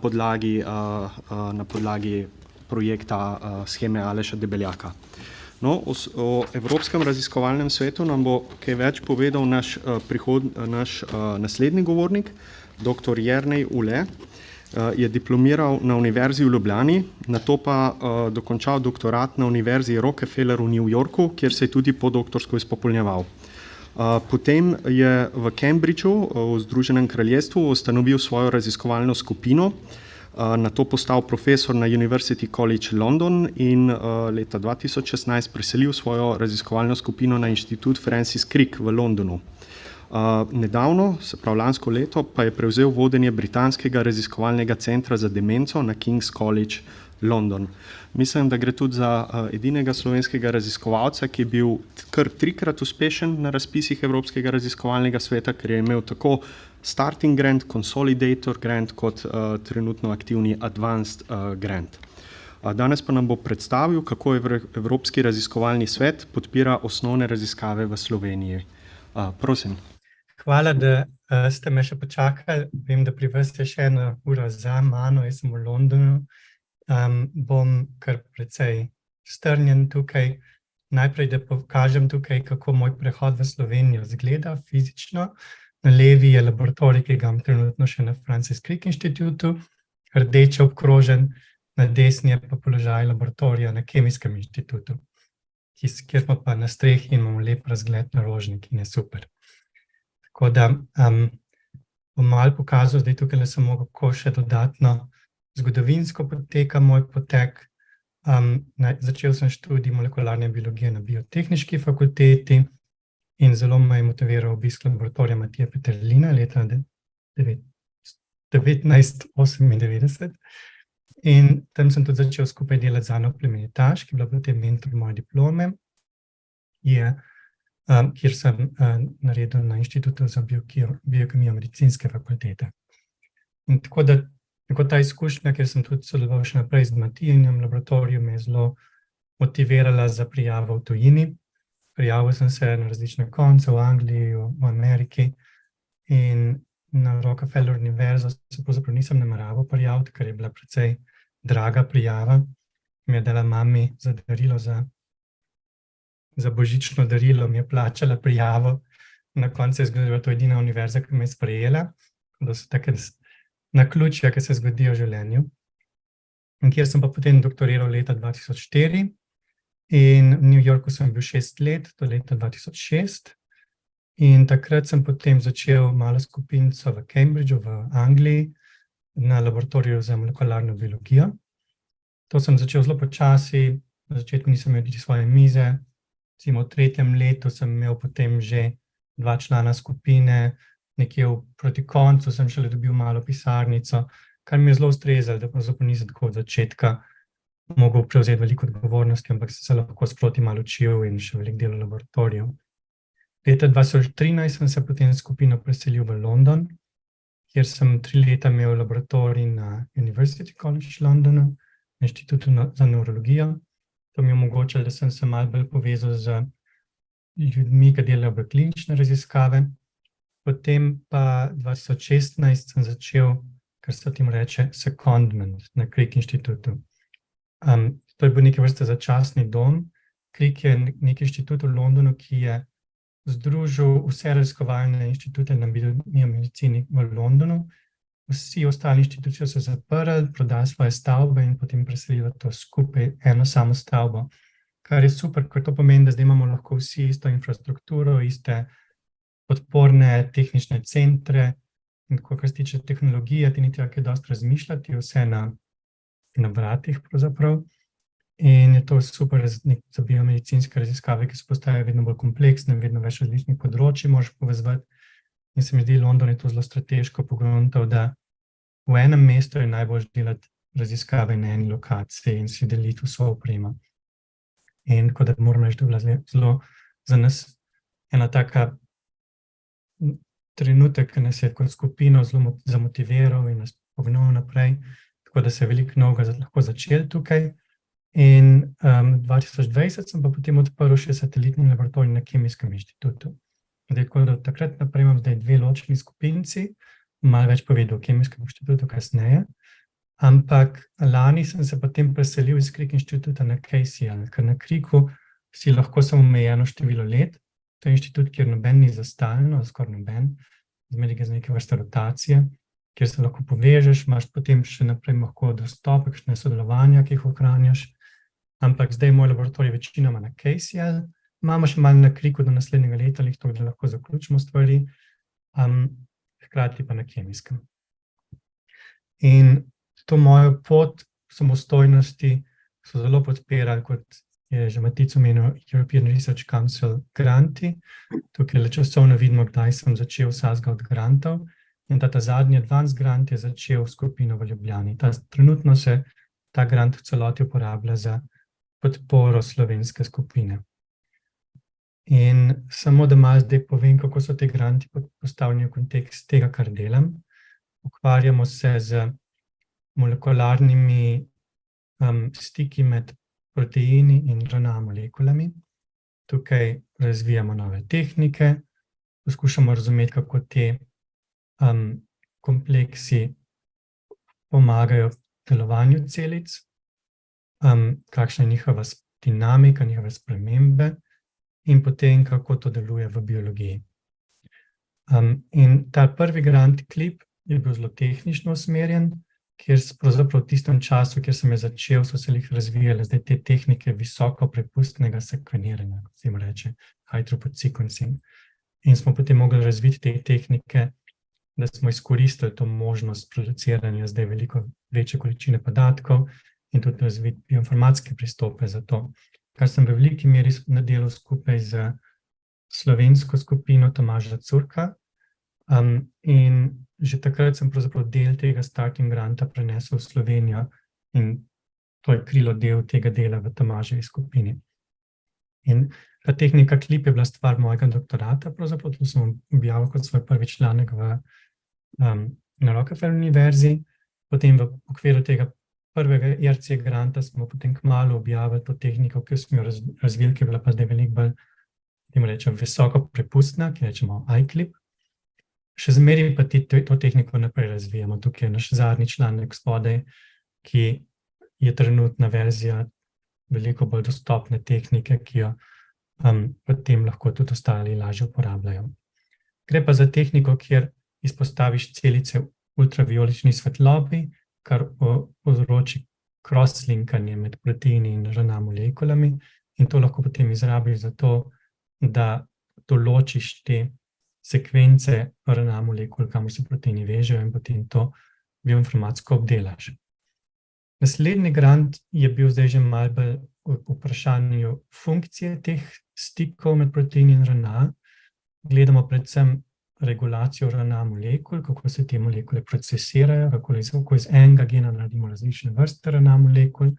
podlagi projekta sheme Aleša Debeljaka. O Evropskem raziskovalnem svetu nam bo kaj več povedal naš naslednji govornik, dr. Jernej Ule, Je diplomiral na Univerzi v Ljubljani, nato pa dokončal doktorat na Univerzi Rockefeller v New Yorku, kjer se je tudi podoktorsko izpopolnjeval. Potem je v Cambridgeu v Združenem kraljestvu ustanovil svojo raziskovalno skupino, nato postal profesor na University College London in leta 2016 preselil svojo raziskovalno skupino na Inštitut Francis Crick v Londonu. Nedavno, se pravi lansko leto, pa je prevzel vodenje Britanskega raziskovalnega centra za demenco na King's College London. Mislim, da gre tudi za edinega slovenskega raziskovalca, ki je bil kar 3-krat uspešen na razpisih Evropskega raziskovalnega sveta, ker je imel tako Starting Grant, Consolidator Grant kot trenutno aktivni Advanced Grant. Danes pa nam bo predstavil, kako Evropski raziskovalni svet podpira osnovne raziskave v Sloveniji. Prosim. Hvala, da ste me še počakali. Vem, da pri vas je še 1 ura za mano, jaz sem v Londonu. Bom kar precej strnjen tukaj. Najprej, da pokažem tukaj, kako moj prehod v Slovenijo izgleda fizično. Na levi je laboratorij, ki ga imam trenutno še na Francis Crick inštitutu, rdeče obkrožen, na desni je pa položaj laboratorija na Kemijskem inštitutu, kjer smo pa na strehi in imamo lep razgled na Rožnik in je super. Tako da bom malo pokazal, zdaj tukaj samo kako še dodatno zgodovinsko poteka moj potek. Začel sem študij molekularne biologije na Biotehniški fakulteti in zelo me je motiviral obisk laboratorija Matija Peterlina leta 1998. In tam sem tudi začel skupaj delati z Ano Plemenitaš, ki je bila potem mentor moje diplome, kjer sem naredil na Inštitutu za biokemijo medicinske fakultete. In tako da ta izkušnja, kjer sem tudi sodeloval še naprej z Matijem v laboratoriju, me je zelo motivirala za prijavo v tujini. Prijavil sem se na različne konce v Angliji, v Ameriki in na Rockefeller univerzo se pravzaprav nisem nameraval prijaviti, ker je bila precej draga prijava. Mi je dala mami za darilo, za božično darilo, mi je plačala prijavo. Na koncu je zgodila to edina univerza, ki me je sprejela. To so take naključja, ki se zgodijo v življenju. In kjer sem pa potem doktoriral leta 2004 in v New Yorku sem bil 6 let, do leta 2006. In takrat sem potem začel malo skupinco v Cambridgeu v Angliji na laboratoriju za molekularno biologijo. To sem začel zelo počasi, na začetku nisem imel svoje mize, recimo v 3. letu sem imel potem že 2 člana skupine, nekje proti koncu sem šele dobil malo pisarnico, kar mi je zelo ustrezalo, da pravzaprav nisem tako od začetka mogel prevzeti veliko odgovornosti, ampak sem se lahko sproti malo učil in še veliko delal v laboratoriju. Leta 2013 sem se potem skupino preselil v London, kjer sem 3 leta imel laboratorij na University College Londonu, na Inštitutu za neurologijo. To mi je omogočilo, da sem se malo bolj povezal z ljudmi, ki delajo v klinične raziskave. Potem pa 2016 sem začel, kar se tem reče, secondment na Crick inštitutu. To je bil neke vrste začasni dom. Crick je nek inštitut v Londonu, ki je združil vse raziskovalne inštitute na biomedicini v Londonu. Vsi ostali inštituti so se zaprli, prodali svoje stavbe in potem preselili to skupaj eno samo stavbo. Kar je super, ker to pomeni, da zdaj imamo lahko vsi isto infrastrukturo, iste podporne tehnične centre in kar se tiče tehnologije, ti ni treba kaj dosti razmišljati, vse na vratih pravzaprav. In je to super za biomedicinske raziskave, ki se postajajo vedno bolj kompleksne, vedno več različnih področij moraš povezovati. In se mi zdi, London je to zelo strateško pogledal, da v enem mestu je najbolj delati raziskave na eni lokaciji in si deliti vso opremo. In tako da moram reči, da je bila zelo za nas ena taka trenutek, ki nas je kot skupino zelo zamotiviral in nas pognal naprej, tako da se je veliko novega lahko začel tukaj. In 2020 sem pa potem odprl še satelitni laboratorij na Kemijskem inštitutu. Tako da od takrat naprej imam zdaj 2 ločeni skupinci, malo več povedal o Kemijskem inštitutu kasneje, ampak lani sem se potem preselil iz Crick inštituta na KCL, ker na Cricku si lahko samo omejeno število let. To je inštitut, kjer noben ni za stalno, skoraj noben, zmeraj ga z neke vrste rotacije. kjer se lahko povežeš, imaš potem še naprej lahko dostop, kakšne sodelovanja, ki jih ohranjaš. Ampak zdaj moj laboratorij večinoma na KCL, imamo še malo na kriku do naslednjega leta, da lahko zaključimo stvari, hkrati pa na kemijskem. In to mojo pot samostojnosti so zelo podpirali, kot je že Matic omenil, European Research Council granti. Tukaj le časovno vidimo, kdaj sem začel vsega od grantov. In ta zadnji advanced grant je začel skupino v Ljubljani. Trenutno se ta grant v celoti uporablja za podporo slovenske skupine. In samo da malo zdaj povem, kako so te granti postavljeni v kontekst tega, kar delam. Ukvarjamo se z molekularnimi stiki med proteini in RNA molekulami. Tukaj razvijamo nove tehnike, poskušamo razumeti, kako te kompleksi pomagajo delovanju celic, kakšna je njihova dinamika, njihove spremembe in potem, kako to deluje v biologiji. In ta prvi grant CLIP je bil zelo tehnično usmerjen, kjer pravzaprav v tistem času, kjer sem začel, so se razvijale zdaj te tehnike visoko prepustnega sekveniranja, kot se jim reče, high throughput sequencing. In smo potem mogli razviti te tehnike, da smo izkoristili to možnost produciranja zdaj veliko večje količine podatkov in tudi razviti bioinformatske pristope za to, kar sem v veliki meri nadelal skupaj z slovensko skupino Tomaža Curka. In že takrat sem pravzaprav del tega starting granta prenesel v Slovenijo in to je krilo del tega dela v Tomaževi skupini. In ta tehnika CLIP je bila stvar mojega doktorata, pravzaprav to sem objavil kot svoj prvi članek na Rockefeller univerzi. Potem v okviru tega prvega IRC granta smo potem kmalu objavili to tehniko, ki smo jo razvili, ki je bila pa zdaj veliko bolj, rečem, visoko prepustna, ki rečemo iClip. Še zmeraj pa to tehniko naprej razvijamo. Tukaj je naš zadnji članek spodaj, ki je trenutna verzija veliko bolj dostopne tehnike, ki jo potem lahko tudi ostali lažje uporabljajo. Gre pa za tehniko, kjer izpostaviš celice v ultraviolični svetlobi, kar povzroči cross-linkanje med proteini in RNA molekulami in to lahko potem izrabiš za to, da določiš te sekvence RNA molekul, kamor se proteini vežejo in potem to bioinformatsko obdelaš. Naslednji grant je bil zdaj že malo bolj v vprašanju funkcije teh stikov med proteini in RNA. Gledamo predvsem regulacijo RNA molekul, kako se te molekule procesirajo, kako iz enega gena naredimo različne vrste RNA molekul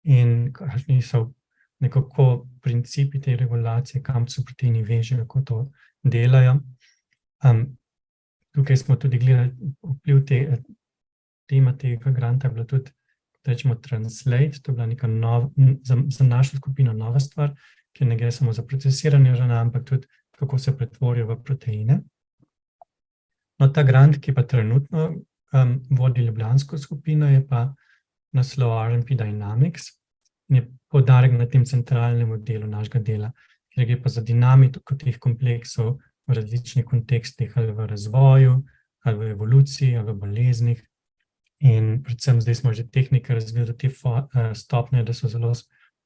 in kakšni so nekako principi te regulacije, kam se proteini vežejo, kako to delajo. Tukaj smo tudi gledali vpliv tema tega granta, je bila tudi, rečemo, Translate, to je bila neka za našo skupino nova stvar, ki ne gre samo za procesiranje RNA, ampak tudi kako se pretvorijo v proteine. No, ta grant, ki pa trenutno vodi ljubljansko skupino, je pa naslov RNP Dynamics in je poudarek na tem centralnem delu našega dela, kjer gre pa za dinamiko teh kompleksov v različnih kontekstih, ali v razvoju, ali v evoluciji, ali v boleznih. In predvsem zdaj smo že tehnike razvili do te stopnje, da so zelo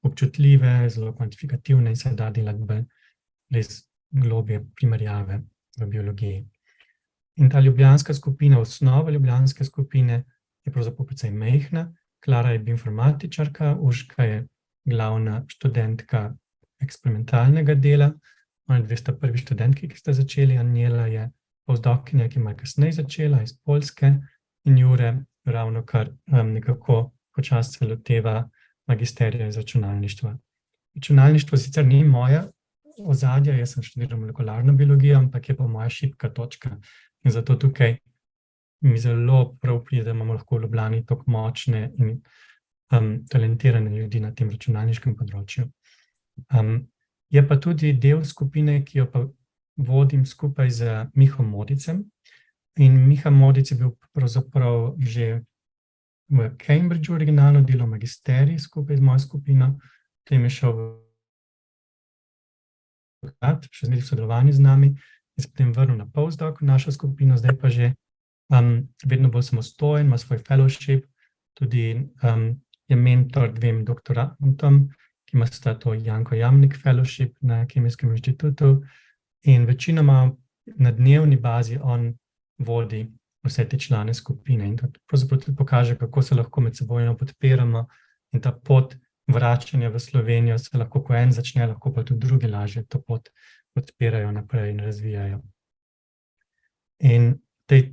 občutljive, zelo kvantifikativne in se da delati bolj res globje primerjave v biologiji. In ta ljubljanska skupina, osnova ljubljanske skupine je pravzaprav precej majhna. Klara je bioinformatičarka, Urška je glavna študentka eksperimentalnega dela, oni dve sta prvi študentki, ki sta začeli, Anjela je postdokinja, ki ima kasneje začela iz Poljske in Jure ravno kar nekako počasi se loteva magisterija iz računalništva. Računalništvo sicer ni moja ozadja, jaz sem študiral molekularno biologijo, ampak je pa moja šibka točka. In zato tukaj mi zelo prav pride, da imamo lahko v Ljubljani tako močne in talentirane ljudi na tem računalniškem področju. Je pa tudi del skupine, ki jo pa vodim skupaj z Miho Modicem. In Miha Modic je bil pravzaprav že v Cambridgeu originalno delal magisterij skupaj z mojo skupino, potem je šel še zmeraj v sodelovanju z nami in se potem vrnil na postdoc v našo skupino, zdaj pa že vedno bolj samostojen, ima svoj fellowship, tudi je mentor 2 doktorantom, ki imata to Janko Jamnik fellowship na Kemijskem inštitutu in večinoma na dnevni bazi on vodi vse te člane skupine in to pravzaprav tudi pokaže, kako se lahko med sebojno podpiramo in ta pot vračanja v Slovenijo se lahko, ko en začne, lahko pa tudi drugi lažje to pot podpirajo naprej in razvijajo. In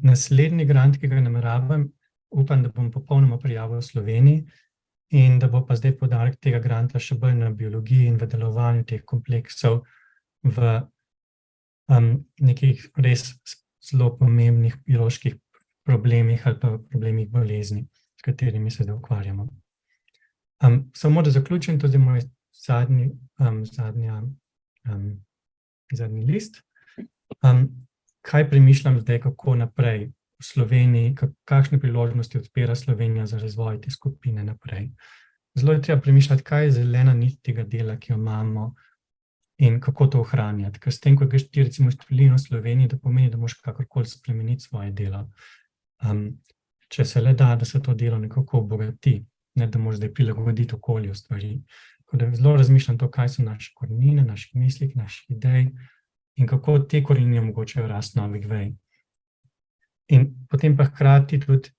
naslednji grant, ki ga nameravam, upam, da bom popolnoma prijavil v Sloveniji in da bo pa zdaj poudarek tega granta še bolj na biologiji in v delovanju teh kompleksov v nekih res zelo pomembnih bioloških problemih ali pa problemih bolezni, s katerimi se zdaj ukvarjamo. Samo da zaključim, to je moj zadnji list. Kaj premišljam zdaj, kako naprej v Sloveniji, kakšne priložnosti odpira Slovenija za razvoj te skupine naprej. Zelo je treba premišljati, kaj je zelena nit tega dela, ki jo imamo in kako to ohranjati. Ker s tem, ko greš ti recimo v Sloveniji, da pomeni, da moraš kakorkoli spremeniti svoje delo. Če se le da se to delo nekako obogati, ne da moraš zdaj prilagoditi okolju stvari. Tako da zelo razmišljam to, kaj so naše korenine, naših mislih, naših idej in kako te korenine omogočajo rast novih vej. In potem pa hkrati tudi,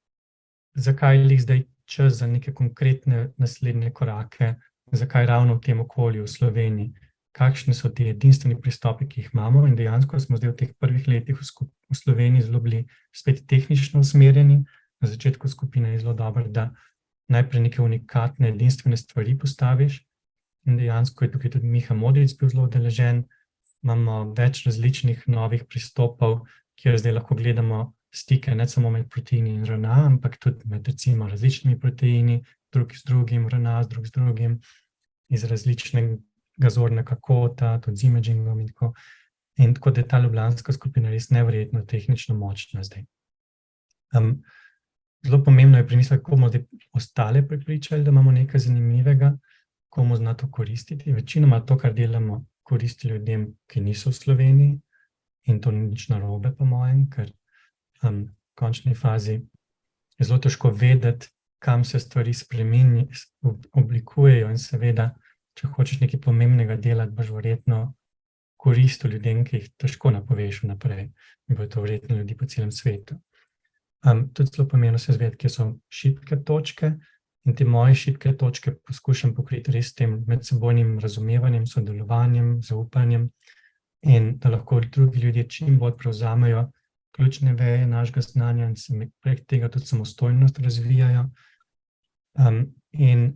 zakaj je zdaj čas za neke konkretne naslednje korake, zakaj ravno v tem okolju v Sloveniji, kakšni so ti edinstveni pristopi, ki jih imamo in dejansko smo zdaj v teh prvih letih v Sloveniji zelo bili spet tehnično usmerjeni. Na začetku skupine je zelo dobro, da najprej neke unikatne, edinstvene stvari postaviš in dejansko je tukaj tudi Miha Modric bil zelo udeležen. Imamo več različnih novih pristopov, kjer zdaj lahko gledamo stike ne samo med proteini in RNA, ampak tudi med recimo različnimi proteini, drug z drugim, RNA drug z drugim, iz različnega zornega kota, tudi z imagingom in tako. In tako da je ta ljubljanska skupina res neverjetno tehnično močna zdaj. Zelo pomembno je premisliti, kako bomo zdaj ostale prepričali, da imamo nekaj zanimivega, komu zna to koristiti. Večinoma to, kar delamo, koristi ljudem, ki niso v Sloveniji in to ni nič narobe po mojem, ker v končni fazi je zelo težko vedeti, kam se stvari oblikujejo in seveda, če hočeš nekaj pomembnega delati, boš verjetno koristil ljudem, ki jih težko napoveš vnaprej in bo to verjetno ljudi po celem svetu. Tudi zelo pomembno se zvedeti, kje so šibke točke in te moje šibke točke poskušam pokriti res s tem medsebojnim razumevanjem, sodelovanjem, zaupanjem in da lahko drugi ljudje čim bolj prevzamejo ključne veje našega znanja in se prek tega tudi samostojnost razvijajo. In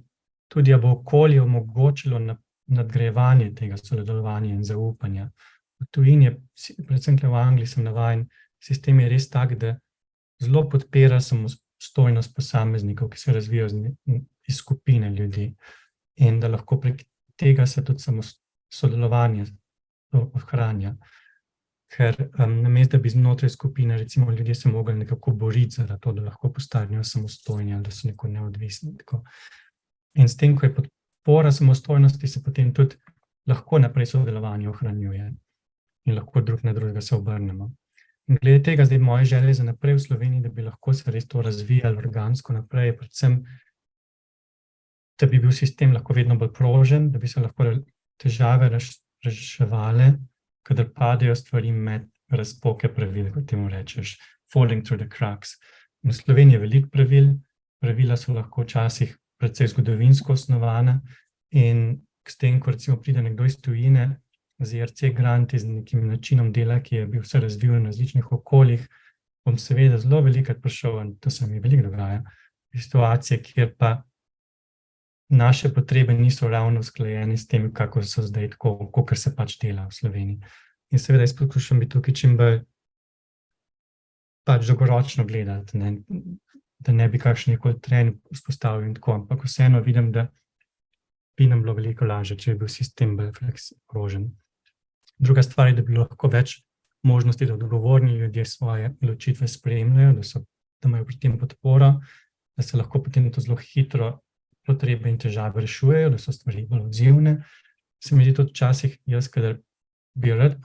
tudi ja bo okolje omogočilo nadgrajevanje tega sodelovanja in zaupanja. V tujini je, predvsem v Angliji sem navajen, sistem je res tak, da zelo podpira samostojnost posameznikov, ki se razvijajo iz skupine ljudi in da lahko prek tega se tudi sodelovanje ohranja. Ker namesto, da bi znotraj skupine recimo ljudje se mogli nekako boriti za to, da lahko postanejo samostojni ali da so neko neodvisni. In s tem, ko je podpora samostojnosti, se potem tudi lahko naprej sodelovanje ohranjuje in lahko drug na drugega se obrnemo. In glede tega zdaj moje želje za naprej v Sloveniji, da bi lahko se res to razvijalo organsko naprej, predvsem, da bi bil sistem lahko vedno bolj prožen, da bi se lahko težave reševale, kadar padejo stvari med razpoke pravil, kot temu rečeš, falling through the cracks. V Sloveniji je veliko pravil, pravila so lahko včasih precej zgodovinsko osnovana in s tem, ko recimo pride nekdo iz tujine, z IRC granti, z nekim načinom dela, ki je bil vse razvil na različnih okoljih, bom seveda zelo velikrat prišel, in to se mi veliko dogaja, v situacije, kjer pa naše potrebe niso ravno usklajene s tem, kako so zdaj tako, kakor se pač dela v Sloveniji. In seveda jaz poskušam biti tukaj čim bolj pač dolgoročno gledati, da ne bi kakšen nikoli trend vzpostavil in tako, ampak vseeno vidim, da bi nam bilo veliko lažje, če bi bil sistem bolj prožen. Druga stvar je, da bi bilo lahko več možnosti, da odgovorni ljudje svoje odločitve spremljajo, da imajo pri tem podporo, da se lahko potem to zelo hitro potrebe in težave rešujejo, da so stvari bolj odzivne. Se mi zdi tudi včasih, jaz, kadar bi rad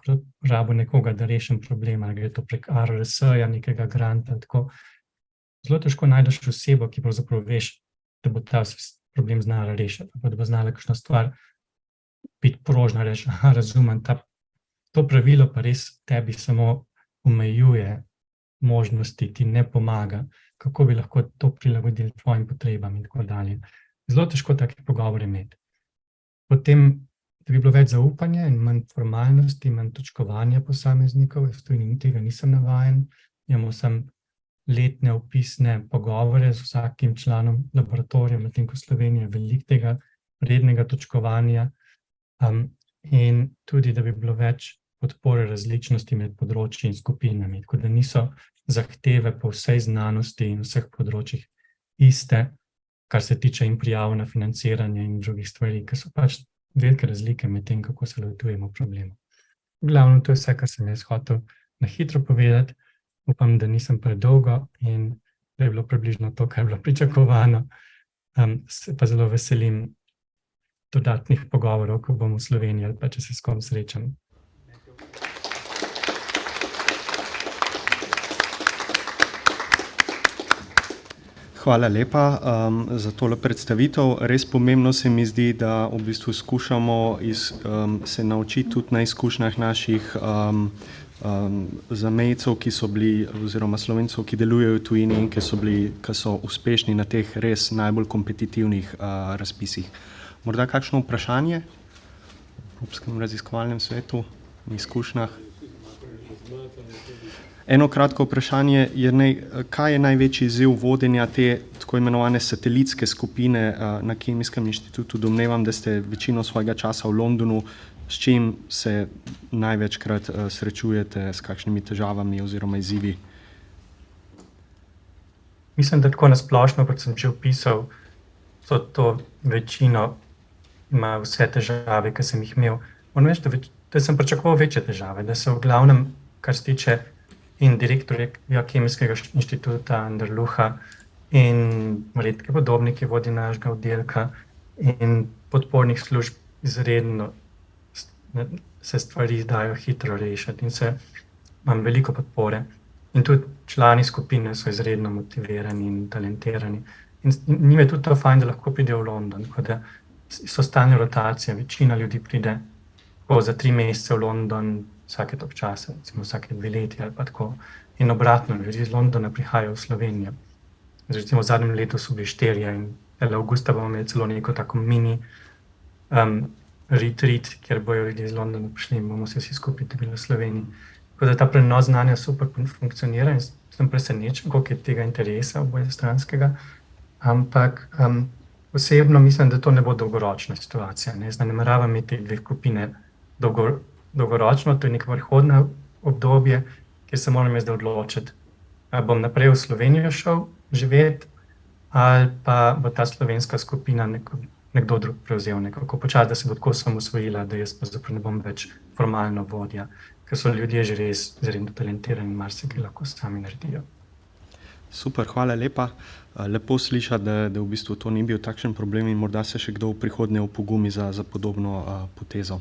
rabil nekoga, da rešim problem, ali gre to prek ARRS-ja, nekega granta, tako. Zelo težko najdeš osebo, ki pravzaprav veš, da bo ta problem znala rešiti, pa da bo znala kakšno stvar biti prožna, reči, aha, razumem, to pravilo pa res tebi samo omejuje možnosti, ti ne pomaga, kako bi lahko to prilagodili tvojim potrebam in tako dalje. Zelo težko take pogovore imeti. Potem, da bi bilo več zaupanja in manj formalnosti, manj točkovanja posameznikov, jaz tega nisem navajen, imamo sem letne opisne pogovore z vsakim članom laboratorija, medtem ko Slovenija veliko tega rednega točkovanja, in tudi, da bi bilo več podpore različnosti med področji in skupinami, tako da niso zahteve po vsej znanosti in vseh področjih iste, kar se tiče in prijav na financiranje in drugih stvari, ker so pač velike razlike med tem, kako se lotujemo problema. V glavnem, to je vse, kar sem jaz hotel na hitro povedati. Upam, da nisem predolgo in da je bilo približno to, kar je bilo pričakovano. Se pa zelo veselim dodatnih pogovorov, ko bom v Sloveniji ali pa če se s kom srečam. Hvala lepa za tole predstavitev. Res pomembno se mi zdi, da v bistvu skušamo se naučiti tudi na izkušnjah naših zamejcev, ki so bili, oziroma Slovencev, ki delujejo v tujini in ki so uspešni na teh res najbolj kompetitivnih razpisih. Morda kakšno vprašanje v Evropskem raziskovalnem svetu, v izkušnjah? Eno kratko vprašanje, kaj je največji izziv vodenja te tako imenovane satelitske skupine na Kemijskem inštitutu? Domnevam, da ste večino svojega časa v Londonu. S čim se največkrat srečujete, s kakšnimi težavami oziroma izzivi? Mislim, da tako nasplošno, kot sem že opisal, so to večino ima vse težave, ki sem jih imel. Moram reči, da sem pričakoval večje težave, da se v glavnem, kar se tiče in direktorja Kemijskega inštituta Anderluha in Marjetke Podobnik, ki vodi našega oddelka, in podpornih služb izredno se stvari dajo hitro rešiti in imam veliko podpore. In tudi člani skupine so izredno motivirani in talentirani. In njim je tudi to fajn, da lahko pridejo v London, tako da so stalne rotacije, večina ljudi pride za 3 mesece v London, vsake toliko časa, recimo vsake 2 leti ali pa tako. In obratno, ljudje iz Londona prihajajo v Slovenijo. Recimo v zadnjem letu so bili 4 in avgusta bomo imeli celo neko tako mini retreat, kjer bojo ljudje iz Londona prišli in bomo se vsi skupaj dobili v Sloveniji. Tako da ta prenos znanja super funkcionira in sem presenečen, koliko je tega interesa obojestranskega, ampak osebno mislim, da to ne bo dolgoročna situacija. Jaz ne nameravam imeti 2 skupine dolgoročno, to je neko prehodno obdobje, kjer se moram jaz zdaj odločiti, ali bom naprej v Slovenijo šel živeti, ali pa bo ta slovenska skupina nekdo drug prevzel, nekako počasi, da se bo tako osamosvojila, da jaz pa ne bom več formalno vodja, ker so ljudje že res izredno talentirani in marsikaj lahko sami naredijo. Super, hvala lepa. Lepo slišati, da v bistvu to ni bil takšen problem in morda se še kdo v prihodnje opogumi za podobno potezo.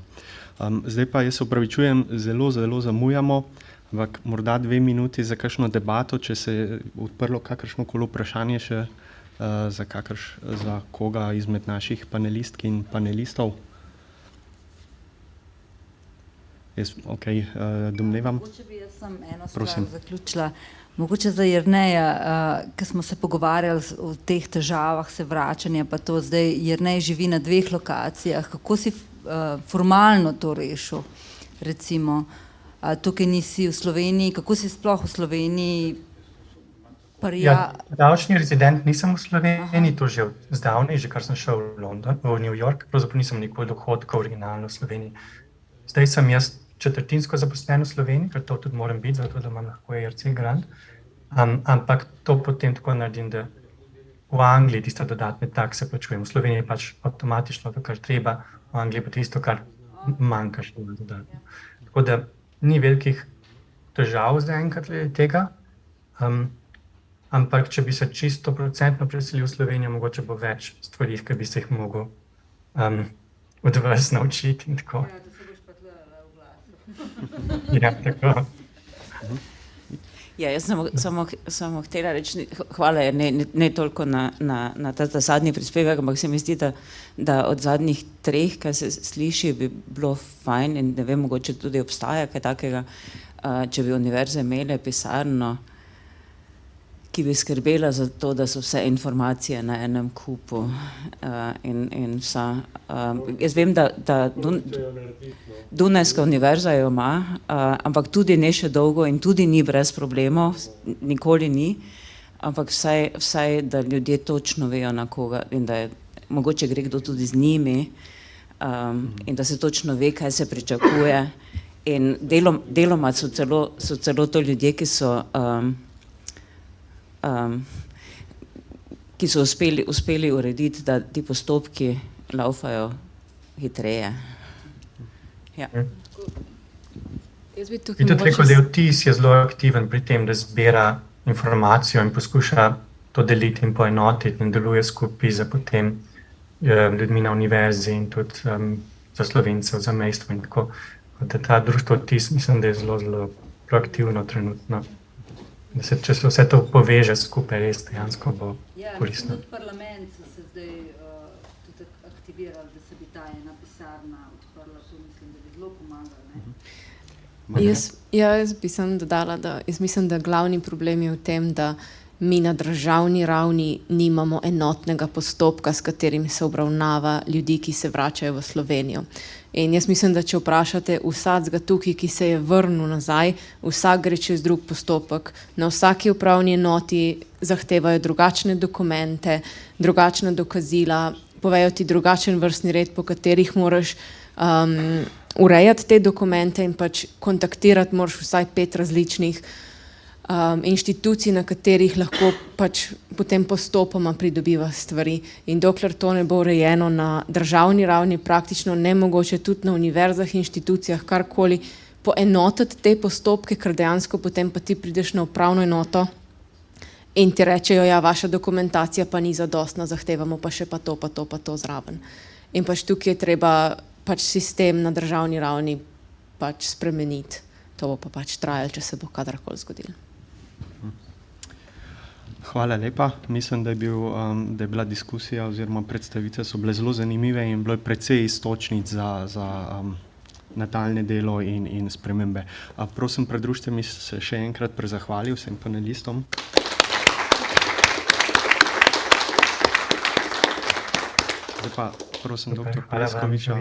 Zdaj pa jaz se opravičujem, zelo zamujamo, ampak morda 2 minuti za kakšno debato, če se je odprlo kakršnokoli vprašanje še za koga izmed naših panelistk in panelistov. Jaz, domnevam. Mogoče bi jaz sem eno stvar zaključila. Mogoče za Jerneja, ko smo se pogovarjali o teh težavah, se vračanja, pa to zdaj Jernej živi na 2 lokacijah. Kako si formalno to rešil? Recimo, tukaj nisi v Sloveniji, kako si sploh v Sloveniji? Davčni rezident nisem v Sloveniji, to že zdavnaj, že kar sem šel v New York, pravzaprav nisem nikoli dohodkov originalno v Sloveniji. Zdaj sem jaz četrtinsko zaposlen v Sloveniji, ker to tudi moram biti, zato da imam lahko ERC grant, ampak to potem tako naredim, da v Angliji tiste dodatne takse plačujem, v Sloveniji pač avtomatično to, kar treba, v Angliji pa tisto, kar manjka še dodatno. Tako da ni velikih težav zaenkrat glede tega, ampak če bi se čisto 100% preselil v Slovenijo, mogoče bo več stvari, ki bi se jih mogel od vas naučiti in tako. Ja, tako. Ja, jaz samo htela reči, hvala, ne toliko na ta zadnji prispevek, ampak se mi zdi, da od zadnjih 3, kaj se sliši, bi bilo fajn in ne vem, mogoče tudi obstaja kaj takega, če bi univerze imele pisarno, ki bi skrbela za to, da so vse informacije na enem kupu in vsa. Jaz vem, da Dunajska univerza jo ima, ampak tudi ne še dolgo in tudi ni brez problemov, nikoli ni, ampak vsaj da ljudje točno vejo na koga in da je, mogoče gre kdo tudi z njimi in da se točno ve, kaj se pričakuje. In deloma so celo to ljudje, ki so uspeli urediti, da ti postopki laufajo hitreje. Ja. Jaz bi tukaj Vidite, kot da vtis je zelo aktiven pri tem, da zbira informacijo in poskuša to deliti in poenotiti in deluje skupaj za potem ljudmi na univerzi in tudi za Slovence v zamejstvu in tako. Da ta društvo vtis, mislim, da je zelo, zelo proaktivno trenutno. Da se, če se vse to poveže skupaj, res dejansko bo koristno. Tudi parlament so se zdaj tudi aktivirali, da se bi ta ena pisarna odprla, to mislim, da bi zelo pomagali. Jaz bi sem dodala, da jaz mislim, da glavni problem je v tem, da mi na državni ravni nimamo enotnega postopka, s katerim se obravnava ljudi, ki se vračajo v Slovenijo. In jaz mislim, da če vprašate vsakega tukaj, ki se je vrnil nazaj, vsak gre čez drug postopek. Na vsaki upravni enoti zahtevajo drugačne dokumente, drugačna dokazila, povejo ti drugačen vrstni red, po katerih moraš urejati te dokumente in pač kontaktirati moraš vsaj 5 različnih inštitucij, na katerih lahko pač potem postopoma pridobiva stvari. In dokler to ne bo urejeno na državni ravni, praktično nemogoče tudi na univerzah, inštitucijah, karkoli, poenotiti te postopke, ker dejansko potem pa ti prideš na upravno enoto in ti rečejo, ja, vaša dokumentacija pa ni zadostna, zahtevamo pa še pa to zraven. In pač tukaj je treba pač sistem na državni ravni pač spremeniti. To bo pa pač trajalo, če se bo kadarkoli zgodilo. Hvala lepa. Mislim, da je bila diskusija oziroma predstavitve so bile zelo zanimive in bilo je precej iztočnic za nadaljnje delo in spremembe. Prosim, pridružite mi se še enkrat prezahvalil vsem panelistom. Zdaj pa prosim dr. Pleskoviča,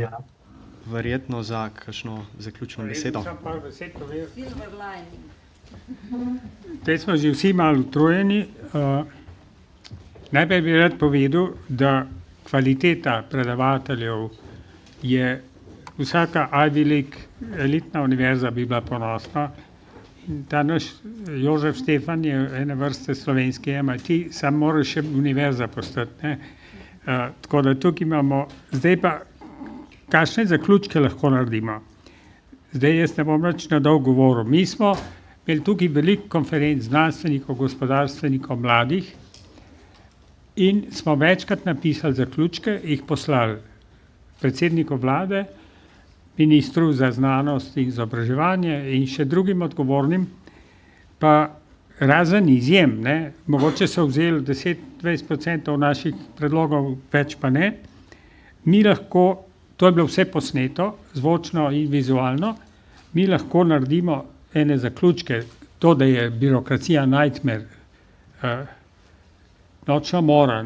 verjetno za kakšno zaključno besedo. Silver lining. Zdaj smo že vsi malo utrujeni. Najprej bi rad povedal, da kvaliteta predavateljev je vsaka Ivy League elitna univerza bi bila ponosna. In ta naš Jožef Stefan je ene vrste slovenski MIT, sam mora še univerza postati. Tako da tukaj imamo, zdaj pa kakšne zaključke lahko naredimo. Zdaj jaz ne bom več na dolgo govoril. Mi smo imeli tukaj veliko konferenc znanstvenikov, gospodarstvenikov, mladih in smo večkrat napisali zaključke, jih poslali predsedniku vlade, ministru za znanost in izobraževanje in še drugim odgovornim, pa razen izjem, mogoče so vzeli 10-20% naših predlogov, več pa ne, mi lahko, to je bilo vse posneto, zvočno in vizualno, mi lahko naredimo ene zaključke, to, da je birokracija nightmare, nočna mora,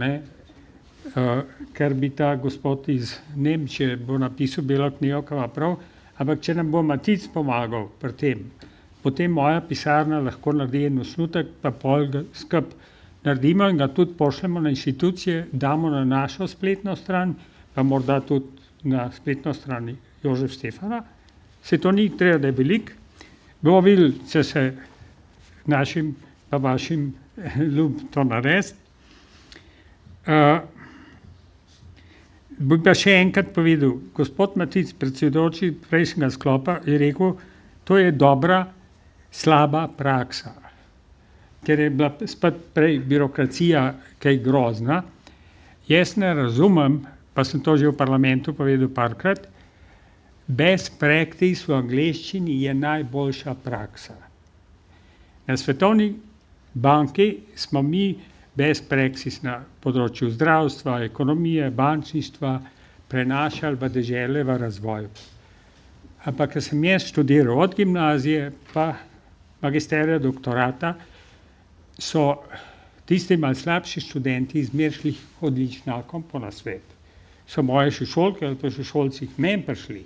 ker bi ta gospod iz Nemčije bo napisal belo knjigo, kaj prav, ampak če nam bo Matic pomagal pri tem, potem moja pisarna lahko naredi en osnutek, pa pol ga skup naredimo in ga tudi pošljemo na inštitucije, damo na našo spletno stran, pa morda tudi na spletno stran Jožef Stefana. Se to ni treba, da je veliko. Bomo videli, če se našim pa vašim ljub to narediti. Bi pa še enkrat povedal, gospod Matic, predsedujoči prejšnjega sklopa, je rekel, to je dobra, slaba praksa, ker je bila spet prej birokracija kaj grozna. Jaz ne razumem, pa sem to že v parlamentu povedal parkrat, best practice v angleščini je najboljša praksa. Na Svetovni banki smo mi best practice na področju zdravstva, ekonomije, bančništva prenašali v dežele v razvoju. Ampak, ko sem jaz študiral od gimnazije pa magisterija, doktorata, so tisti malo slabši študenti zmeraj šli odličnakom po nasvet. So moje šolke ali pa šolci k meni prišli.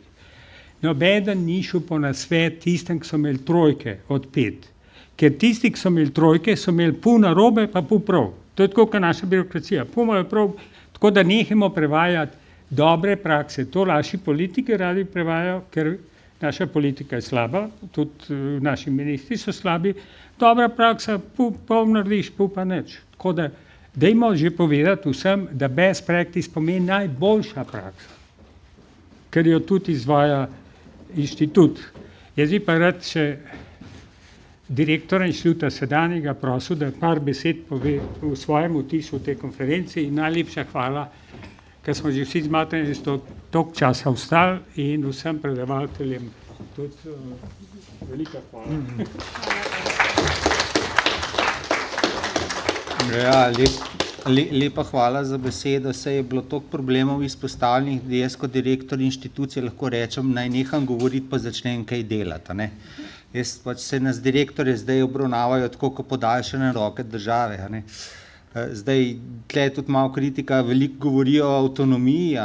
Nobeden ni šel po nasvet tistem, ki so imeli trojke od 5. Ker tisti, ki so imeli trojke, so imeli pol narobe pa pol prav. To je tako, kot naša birokracija. Pol imajo prav, tako da nehajmo prevajati dobre prakse. To naši politiki radi prevajajo, ker naša politika je slaba, tudi naši ministri so slabi. Dobra praksa, pol narediš, pol pa nič. Tako da dajmo že povedati vsem, da best practice pomeni najboljša praksa, ker jo tudi izvaja inštitut. Jaz bi pa rad še direktora inštituta sedanjega prosil, da par besed pove v svojem vtisu te konference in najlepša hvala, ker smo že vsi zmatrani, da so toliko časa ostali in vsem predavateljem tudi velika hvala. Ja, lepa hvala za besedo. Saj je bilo toliko problemov izpostavljenih, da jaz kot direktor inštitucije lahko rečem, naj neham govoriti, pa začnem kaj delati. Ne? Jaz pač se nas direktorje zdaj obravnavajo tako, kot podaljšane roke države. Ne? Zdaj, tle je tudi malo kritika, veliko govorijo o avtonomiji,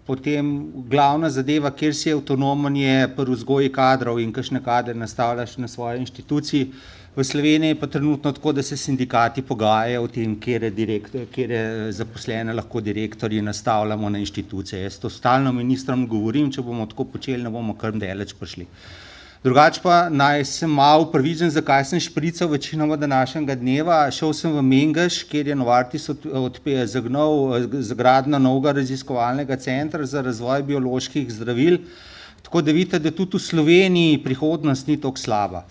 potem glavna zadeva, kjer si je avtonomen, je pri vzgoji kadrov in kakšne kadre nastavljaš na svoji inštituciji. V Sloveniji je pa trenutno tako, da se sindikati pogajajo o tem, kjer zaposlene lahko direktorji nastavljamo na inštitucije. Jaz to stalno ministrom govorim, če bomo tako počeli, ne bomo kar daleč prišli. Drugače pa naj sem malo upravičen, zakaj sem šprical večinoma današnjega dneva. Šel sem v Mengeš, kjer je Novartis zagnal zgradnjo novega raziskovalnega centra za razvoj bioloških zdravil. Tako da vidite, da tudi v Sloveniji prihodnost ni tako slaba.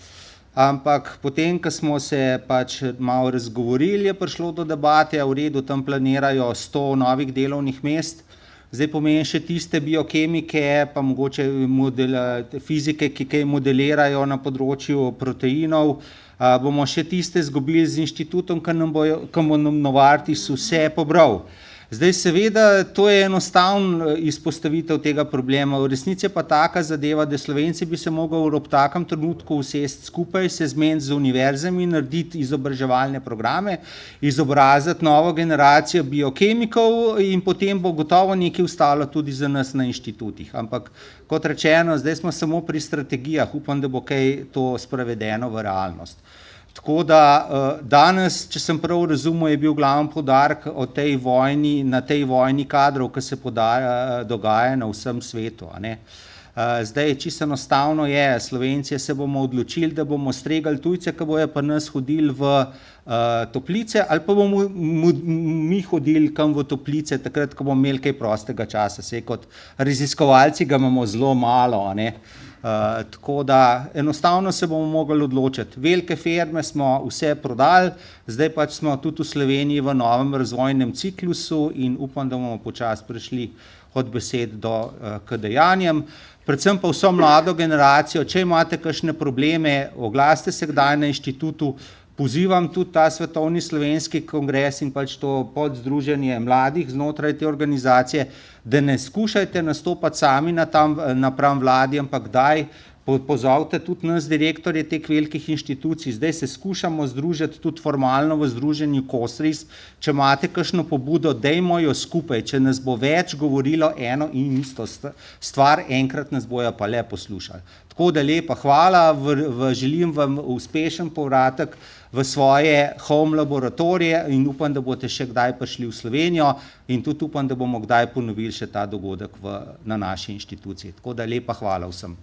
Ampak potem, ko smo se pač malo razgovorili, je prišlo do debate, v redu, tam planirajo 100 novih delovnih mest. Zdaj pomeni še tiste biokemike, pa mogoče fizike, ki kaj modelirajo na področju proteinov. Bomo še tiste izgubili z inštitutom, ki bo nam Novartis vse pobral. Zdaj seveda to je enostavno izpostavitev tega problema. V resnici je pa taka zadeva, da Slovenci bi se mogli ob takem trenutku usesti skupaj, se zmeniti z univerzami, narediti izobraževalne programe, izobraziti novo generacijo biokemikov in potem bo gotovo nekaj ostalo tudi za nas na inštitutih. Ampak kot rečeno, zdaj smo samo pri strategijah, upam, da bo kaj to sprevedeno v realnost. Tako da danes, če sem prav razumel, je bil glavni poudarek o tej vojni, na tej vojni kadrov, ki se dogaja na vsem svetu. Zdaj, čisto enostavno je, Slovenci se bomo odločili, da bomo stregali tujce, ki bojo pa nas hodili v toplice, ali pa bomo mi hodili kam v toplice, takrat, ko bomo imeli kaj prostega časa. Saj kot raziskovalci ga imamo zelo malo, tako da enostavno se bomo mogli odločiti. Velike firme smo vse prodali, zdaj pač smo tudi v Sloveniji v novem razvojnem ciklusu in upam, da bomo počasi prišli od besed k dejanjem. Predvsem pa vso mlado generacijo, če imate kakšne probleme, oglasite se kdaj na inštitutu. Pozivam tudi ta Svetovni slovenski kongres in pač to podzdruženje mladih znotraj te organizacije, da ne skušajte nastopati sami napram vladi, ampak daj pozovite tudi nas, direktorje teh velikih inštitucij. Zdaj se skušamo združiti tudi formalno v združenju KOSRIS. Če imate kakšno pobudo, dajmo jo skupaj. Če nas bo več govorilo eno in isto stvar, enkrat nas bojo pa le poslušali. Tako da lepa hvala, želim vam uspešen povratek v svoje home laboratorije in upam, da boste še kdaj prišli v Slovenijo in tudi upam, da bomo kdaj ponovili še ta dogodek na naši inštituciji. Tako da lepa hvala vsem.